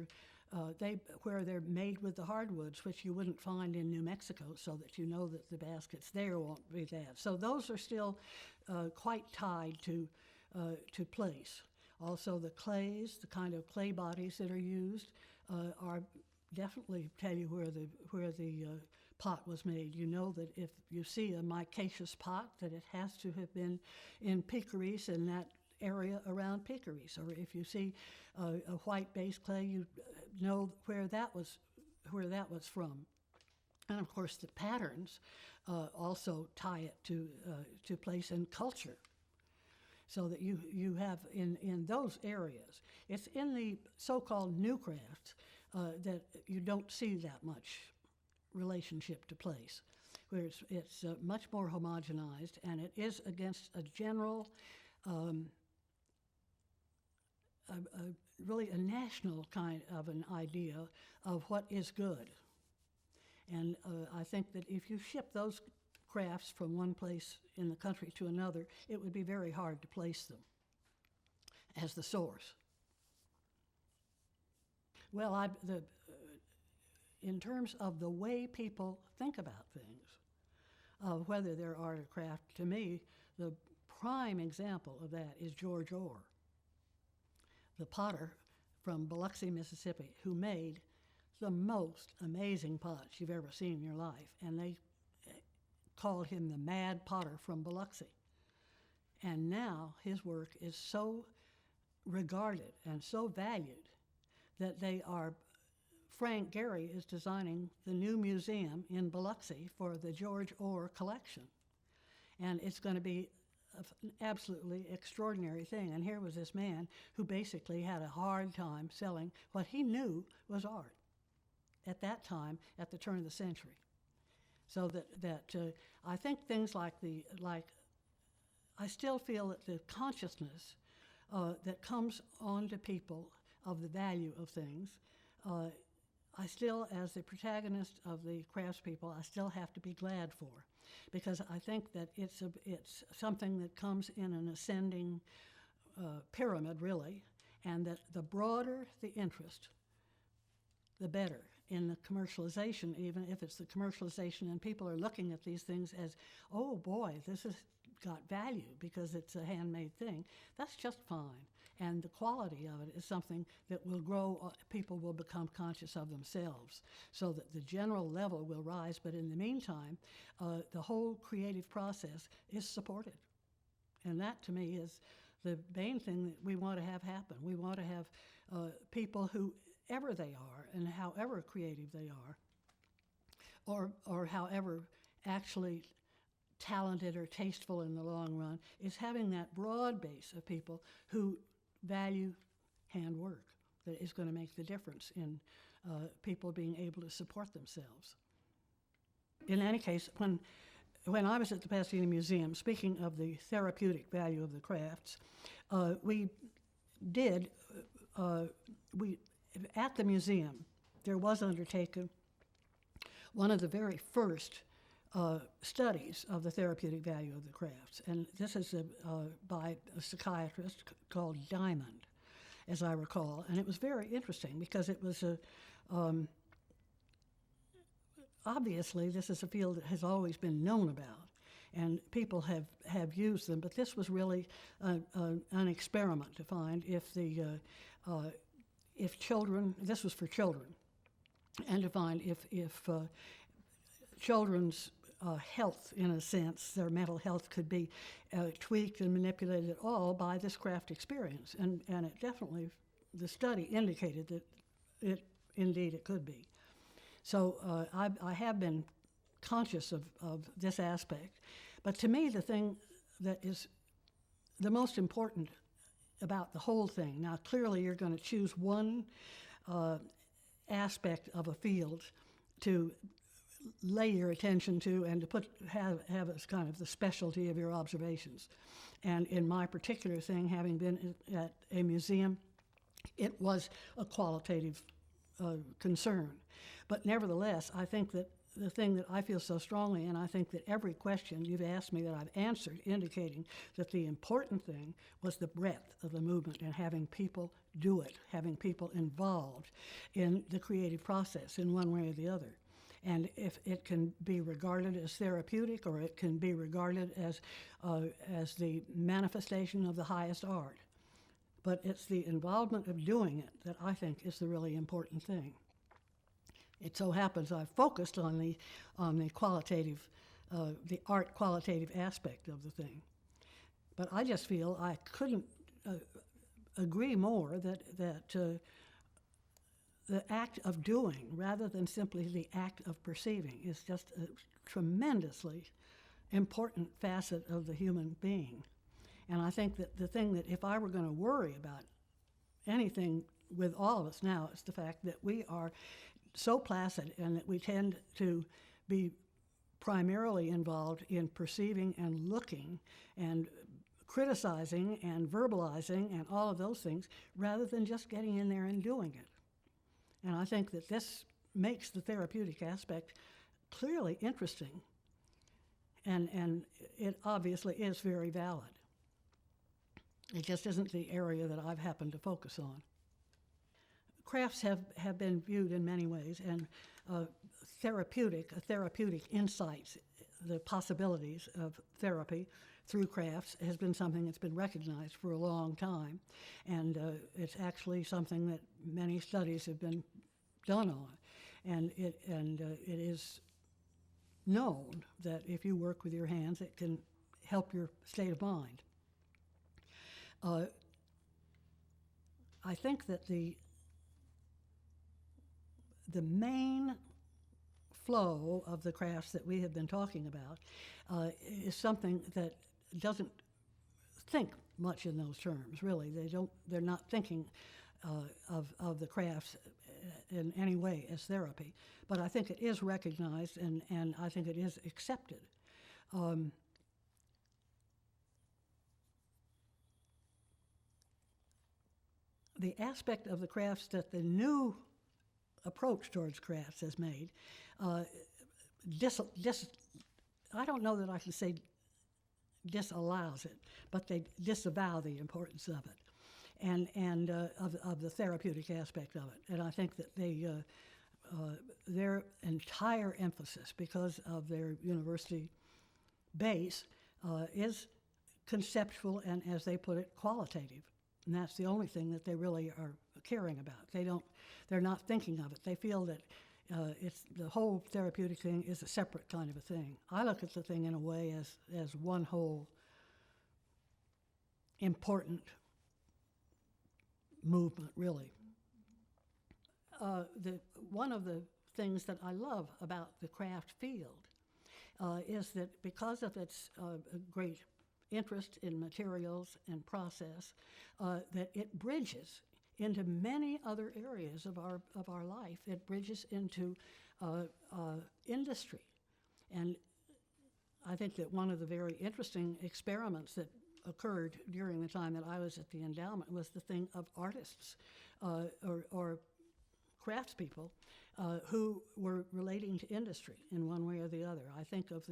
where they're made with the hardwoods, which you wouldn't find in New Mexico, so that you know that the baskets there won't be that. So those are still quite tied to place. Also, the clays, the kind of clay bodies that are used, are definitely tell you where the pot was made. You know that if you see a micaceous pot, that it has to have been in Pecaries, in that area around Pecaries. Or if you see a white base clay, you know where that was from. And of course, the patterns also tie it to place and culture. So that you have in those areas. It's in the so-called new crafts that you don't see that much relationship to place, where it's much more homogenized, and it is against a general, really a national kind of an idea of what is good. And I think that if you ship those crafts from one place in the country to another, it would be very hard to place them as the source. Well, in terms of the way people think about things, whether they're art or craft, to me, the prime example of that is George Orr, the potter from Biloxi, Mississippi, who made the most amazing pots you've ever seen in your life. And they called him the Mad Potter from Biloxi. And now his work is so regarded and so valued that they are Frank Gehry is designing the new museum in Biloxi for the George Orr collection. And it's going to be an absolutely extraordinary thing. And here was this man who basically had a hard time selling what he knew was art at that time, at the turn of the century. So I think things like I still feel that the consciousness that comes onto people of the value of things, I still, as the protagonist of the craftspeople, I still have to be glad for, because I think that it's something that comes in an ascending pyramid, really, and that the broader the interest, the better. In the commercialization, even if it's the commercialization and people are looking at these things as, oh boy, this has got value because it's a handmade thing, that's just fine. And the quality of it is something that will grow, people will become conscious of themselves, so that the general level will rise, but in the meantime, the whole creative process is supported. And that, to me, is the main thing that we want to have happen. We want to have people whoever they are and however creative they are, or however actually talented or tasteful in the long run, is having that broad base of people who value handwork that is going to make the difference in people being able to support themselves. In any case, when I was at the Pasadena Museum, speaking of the therapeutic value of the crafts, at the museum, there was undertaken one of the very first studies of the therapeutic value of the crafts. And this is by a psychiatrist called Diamond, as I recall. And it was very interesting because it was obviously this is a field that has always been known about, and people have used them, but this was really an experiment to find if children, this was for children, and to find if children's health, in a sense, their mental health could be tweaked and manipulated at all by this craft experience. And it definitely, the study indicated that indeed it could be. So I have been conscious of this aspect. But to me, the thing that is the most important about the whole thing, now clearly you're going to choose one aspect of a field to lay your attention to and to have as kind of the specialty of your observations. And in my particular thing, having been at a museum, it was a qualitative concern. But nevertheless, I think that the thing that I feel so strongly, and I think that every question you've asked me that I've answered, indicating that the important thing was the breadth of the movement and having people do it, having people involved in the creative process in one way or the other. And if it can be regarded as therapeutic, or it can be regarded as the manifestation of the highest art. But it's the involvement of doing it that I think is the really important thing. It so happens I've focused on the qualitative, the art qualitative aspect of the thing. But I just feel I couldn't agree more that the act of doing, rather than simply the act of perceiving, is just a tremendously important facet of the human being. And I think that the thing that if I were going to worry about anything with all of us now, it's the fact that we are so placid and that we tend to be primarily involved in perceiving and looking and criticizing and verbalizing and all of those things, rather than just getting in there and doing it. And I think that this makes the therapeutic aspect clearly interesting, and it obviously is very valid. It just isn't the area that I've happened to focus on. Crafts have been viewed in many ways, and therapeutic insights, the possibilities of therapy through crafts has been something that's been recognized for a long time, and it's actually something that many studies have been done on, and it is known that if you work with your hands, it can help your state of mind. I think that the main flow of the crafts that we have been talking about is something that doesn't think much in those terms, really. They're not thinking of the crafts in any way as therapy. But I think it is recognized, and I think it is accepted. The aspect of the crafts that the new approach towards crafts has made, I don't know that I can say disallows it, but they disavow the importance of it, and of the therapeutic aspect of it. And I think that their entire emphasis, because of their university base, is conceptual and, as they put it, qualitative. And that's the only thing that they really are caring about. They're not thinking of it. They feel that it's the whole therapeutic thing is a separate kind of a thing. I look at the thing in a way as one whole important movement, really. One of the things that I love about the craft field is that because of its great interest in materials and process, that it bridges into many other areas of our life. It bridges into industry. And I think that one of the very interesting experiments that occurred during the time that I was at the endowment was the thing of artists or craftspeople who were relating to industry in one way or the other. I think of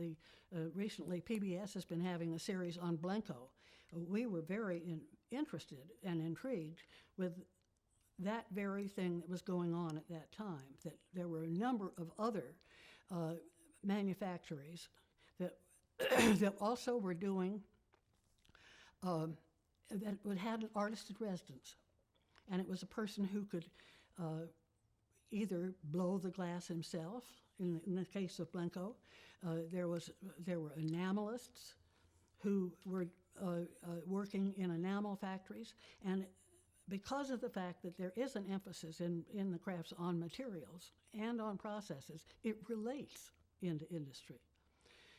recently PBS has been having a series on Blenko. We were very interested and intrigued with that very thing that was going on at that time, that there were a number of other manufacturers that, that also were doing, that had an artist in residence. And it was a person who could either blow the glass himself, in the case of Blenko. There were enamelists who were working in enamel factories, and because of the fact that there is an emphasis in the crafts on materials and on processes, it relates into industry.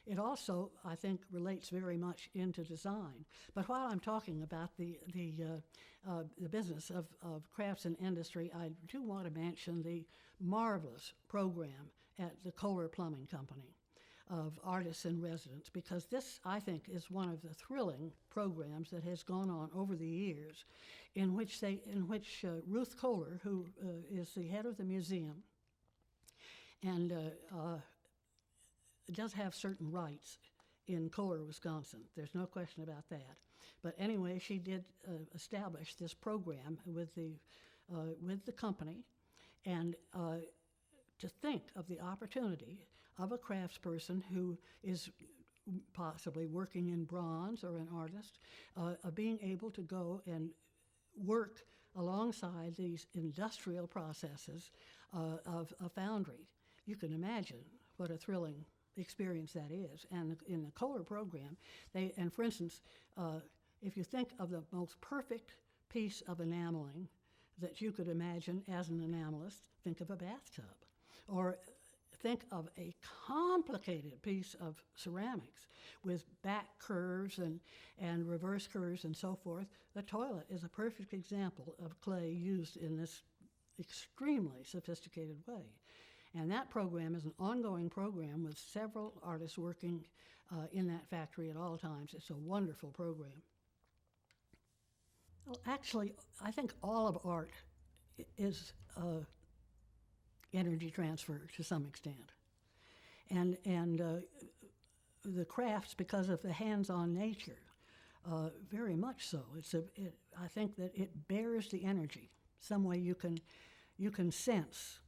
It also, I think, relates very much into design. But while I'm talking about the business of crafts and industry, I do want to mention the marvelous program at the Kohler Plumbing Company of artists in residence, because this, I think, is one of the thrilling programs that has gone on over the years, in which Ruth Kohler, who is the head of the museum, and does have certain rights in Kohler, Wisconsin. There's no question about that. But anyway, she did establish this program with the company, and to think of the opportunity of a craftsperson who is possibly working in bronze or an artist, of being able to go and work alongside these industrial processes of a foundry. You can imagine what a thrilling experience that is. And in the Kohler program, and for instance, if you think of the most perfect piece of enameling that you could imagine as an enamelist, think of a bathtub. Or think of a complicated piece of ceramics with back curves and reverse curves and so forth. The toilet is a perfect example of clay used in this extremely sophisticated way. And that program is an ongoing program with several artists working in that factory at all times. It's a wonderful program. Well, actually, I think all of art is energy transfer to some extent. And the crafts, because of the hands-on nature, very much so. I think that it bears the energy. Some way you can sense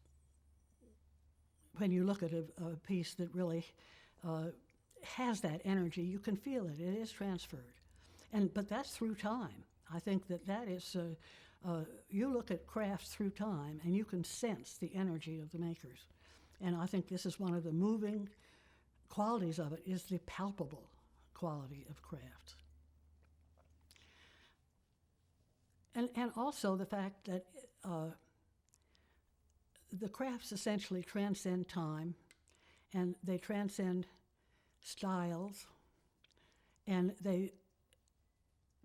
when you look at a piece that really has that energy. You can feel it. It is transferred. But that's through time. I think that is, you look at crafts through time and you can sense the energy of the makers. And I think this is one of the moving qualities of it, is the palpable quality of crafts. And also the fact that the crafts essentially transcend time, and they transcend styles, and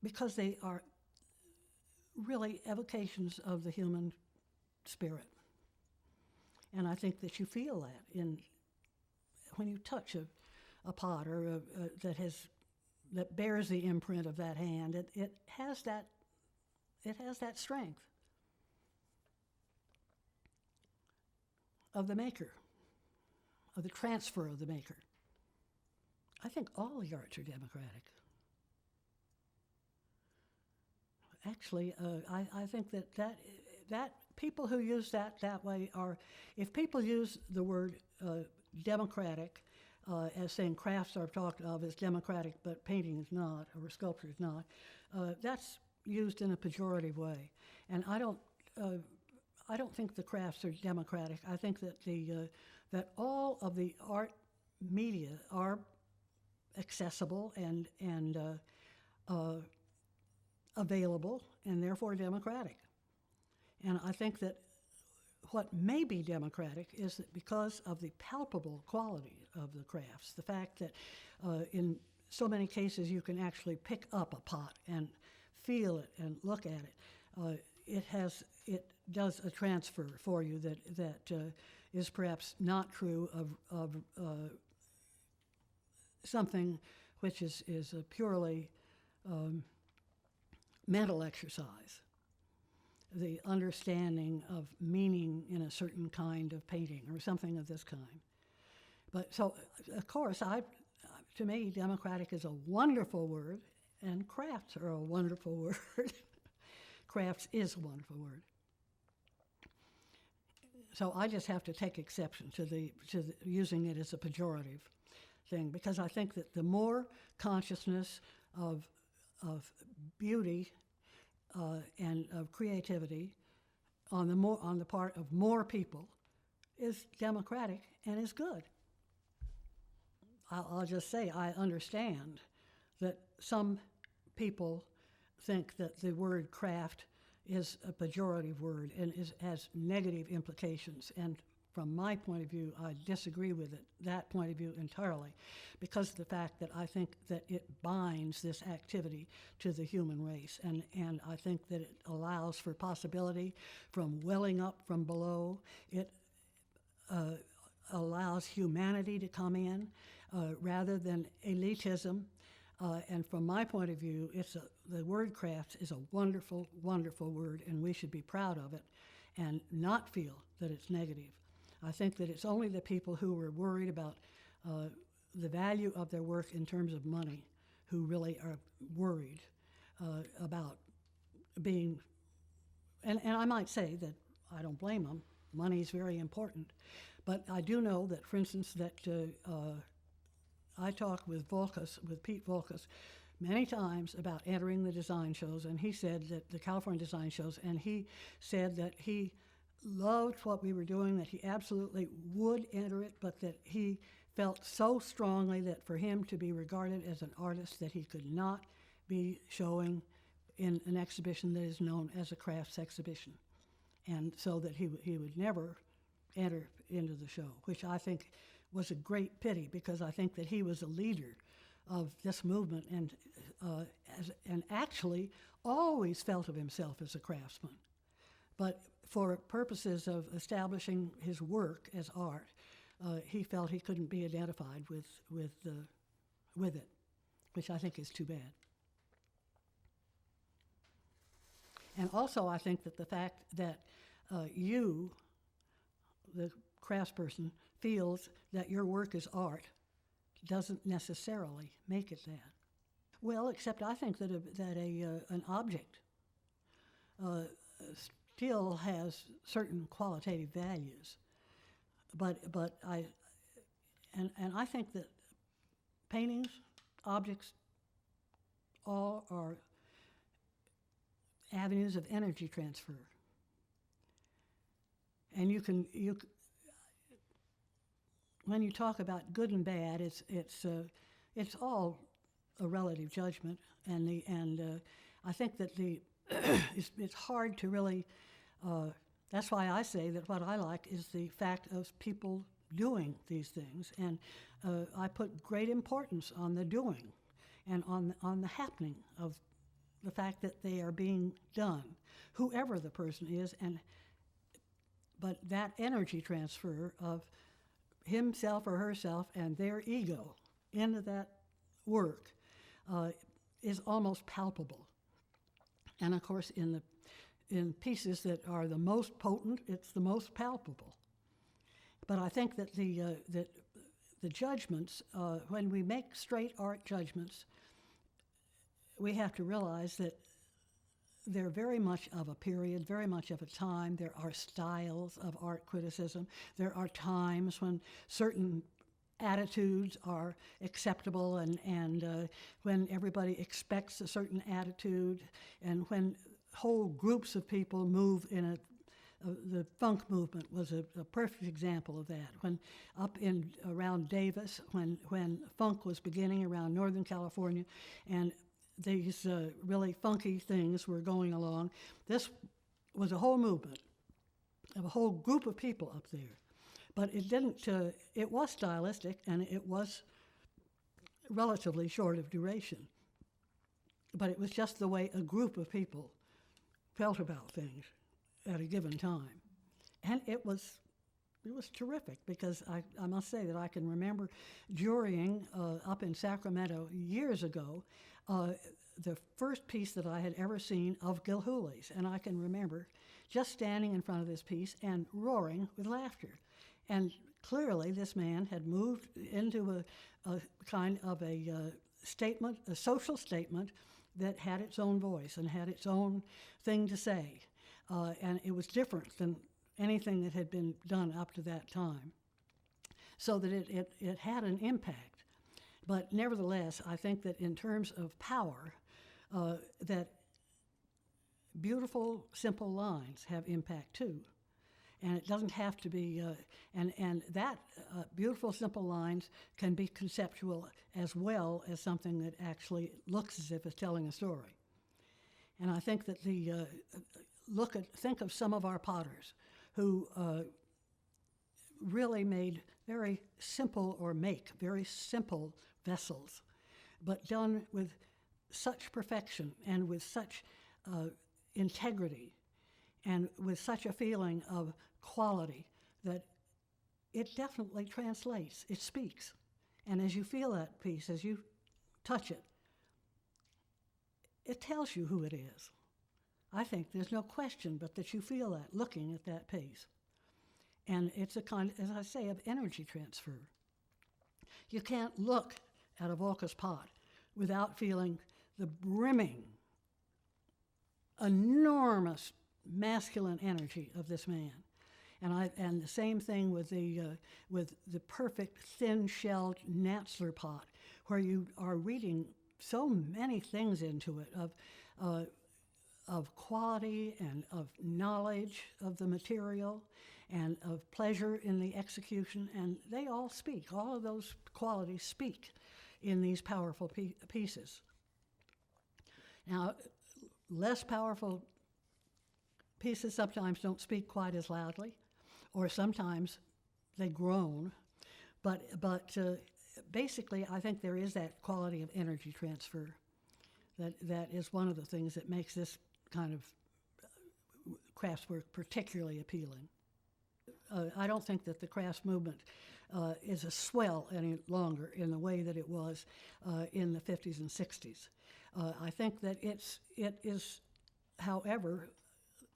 because they are really evocations of the human spirit. And I think that you feel that when you touch a pot or that bears the imprint of that hand. It has that strength of the maker, of the transfer of the maker. I think all the arts are democratic. Actually, I think that people who use that way are, if people use the word democratic as saying crafts are talked of as democratic, but painting is not, or sculpture is not, that's used in a pejorative way. And I don't think the crafts are democratic. I think that that all of the art media are accessible and available, and therefore democratic. And I think that what may be democratic is that because of the palpable quality of the crafts, the fact that in so many cases you can actually pick up a pot and feel it and look at it, it does a transfer for you that is perhaps not true of something which is a purely mental exercise, the understanding of meaning in a certain kind of painting or something of this kind. But so, of course, to me, democratic is a wonderful word, and crafts are a wonderful word. Crafts is a wonderful word. So I just have to take exception to the using it as a pejorative thing, because I think that the more consciousness of beauty and of creativity on the part of more people is democratic and is good. I'll just say I understand that some people think that the word craft is a pejorative word and has negative implications. And from my point of view, I disagree with that point of view entirely, because of the fact that I think that it binds this activity to the human race. And I think that it allows for possibility from welling up from below. It allows humanity to come in rather than elitism. And from my point of view, the word crafts is a wonderful, wonderful word, and we should be proud of it and not feel that it's negative. I think that it's only the people who are worried about the value of their work in terms of money who really are worried about being, and I might say that I don't blame them. Money is very important. But I do know that, for instance, that I talked with Pete Volkus, many times about entering the design shows, and he said that the California design shows, and he said that he loved what we were doing, that he absolutely would enter it, but that he felt so strongly that for him to be regarded as an artist, that he could not be showing in an exhibition that is known as a crafts exhibition. And so that he would never enter into the show, which I think was a great pity, because I think that he was a leader of this movement and actually always felt of himself as a craftsman. But for purposes of establishing his work as art, he felt he couldn't be identified with it, which I think is too bad. And also, I think that the fact that you, the craftsperson, feels that your work is art doesn't necessarily make it that. Well, except I think that an object still has certain qualitative values, but I think that paintings, objects, all are avenues of energy transfer. And you when you talk about good and bad, it's all a relative judgment, and I think that it's hard to really That's why I say that what I like is the fact of people doing these things, and I put great importance on the doing and on the happening of the fact that they are being done, whoever the person is, but that energy transfer of himself or herself and their ego into that work is almost palpable. And of course, in pieces that are the most potent, it's the most palpable. But I think that the judgments, when we make straight art judgments, we have to realize that they're very much of a period, very much of a time. There are styles of art criticism. There are times when certain attitudes are acceptable and when everybody expects a certain attitude, and when whole groups of people move in the funk movement was a perfect example of that. When up in around Davis, when funk was beginning around Northern California, and these really funky things were going along, this was a whole movement of a whole group of people up there. But it didn't, it was stylistic, and it was relatively short of duration. But it was just the way a group of people felt about things at a given time. And it was terrific, because I must say that I can remember jurying up in Sacramento years ago the first piece that I had ever seen of Gilhooly's. And I can remember just standing in front of this piece and roaring with laughter. And clearly this man had moved into a kind of a statement, a social statement that had its own voice and had its own thing to say. And it was different than anything that had been done up to that time. So that it had an impact. But nevertheless, I think that in terms of power, that beautiful, simple lines have impact too. And it doesn't have to be, and that beautiful, simple lines can be conceptual as well as something that actually looks as if it's telling a story. And I think that think of some of our potters who really made very simple, or make very simple vessels, but done with such perfection and with such integrity and with such a feeling of quality that it definitely translates, it speaks. And as you feel that piece, as you touch it, it tells you who it is. I think there's no question but that you feel that looking at that piece. And it's a kind, as I say, of energy transfer. You can't look at a Volkas pot without feeling the brimming, enormous masculine energy of this man. And the same thing with the perfect thin-shelled Natzler pot, where you are reading so many things into it of quality and of knowledge of the material and of pleasure in the execution, and they all speak. All of those qualities speak in these powerful pieces. Now, less powerful pieces sometimes don't speak quite as loudly, or sometimes they groan, but basically I think there is that quality of energy transfer that is one of the things that makes this kind of craftswork particularly appealing. I don't think that the crafts movement is a swell any longer in the way that it was in the 50s and 60s. I think that it is, however,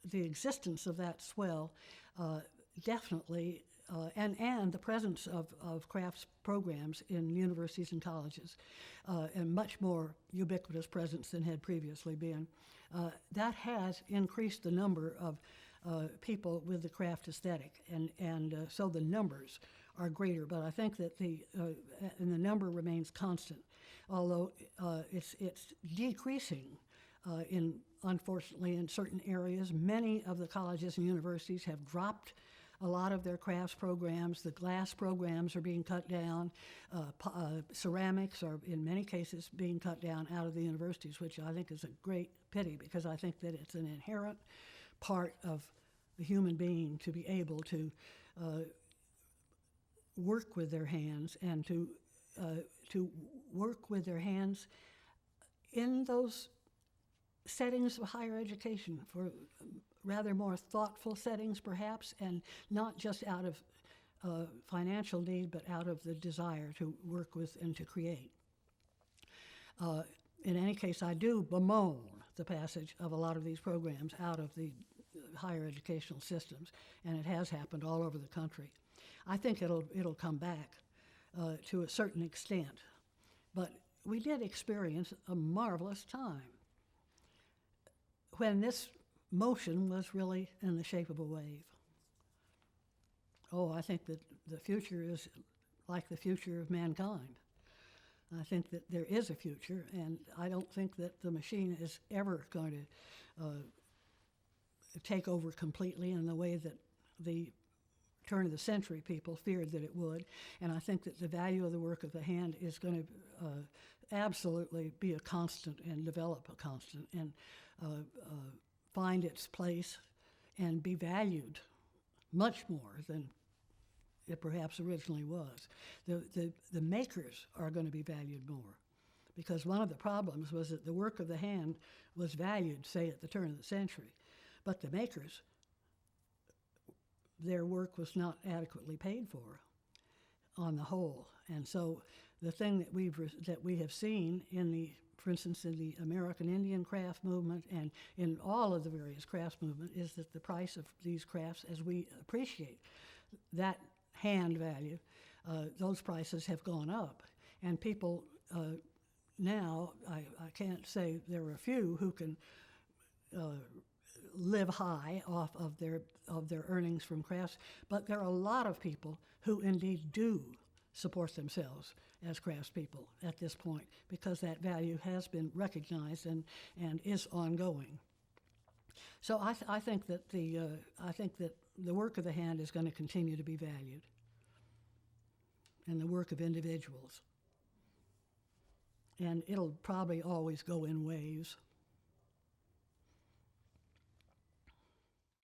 the existence of that swell definitely, and the presence of crafts programs in universities and colleges, and much more ubiquitous presence than had previously been, that has increased the number of people with the craft aesthetic, and so the numbers are greater. But I think that the number remains constant, although it's decreasing unfortunately in certain areas. Many of the colleges and universities have dropped a lot of their crafts programs. The glass programs are being cut down. Ceramics are, in many cases, being cut down out of the universities, which I think is a great pity, because I think that it's an inherent part of the human being to be able to work with their hands and to work with their hands in those settings of higher education, for rather more thoughtful settings perhaps, and not just out of financial need, but out of the desire to work with and to create. In any case, I do bemoan the passage of a lot of these programs out of the higher educational systems, and it has happened all over the country. I think it'll come back to a certain extent, but we did experience a marvelous time when this motion was really in the shape of a wave. Oh, I think that the future is like the future of mankind. I think that there is a future, and I don't think that the machine is ever going to take over completely in the way that the turn of the century people feared that it would. And I think that the value of the work of the hand is going to absolutely be a constant and develop a constant and find its place and be valued much more than it perhaps originally was. The makers are going to be valued more, because one of the problems was that the work of the hand was valued, say, at the turn of the century, but the makers, their work was not adequately paid for on the whole. And so the thing that we have seen in the, for instance, in the American Indian craft movement and in all of the various crafts movement, is that the price of these crafts, as we appreciate that hand value, those prices have gone up. And people now, I can't say there are a few who can live high off of their earnings from crafts, but there are a lot of people who indeed do support themselves as craftspeople at this point, because that value has been recognized and is ongoing. So I think that the work of the hand is going to continue to be valued, and the work of individuals. And it'll probably always go in waves.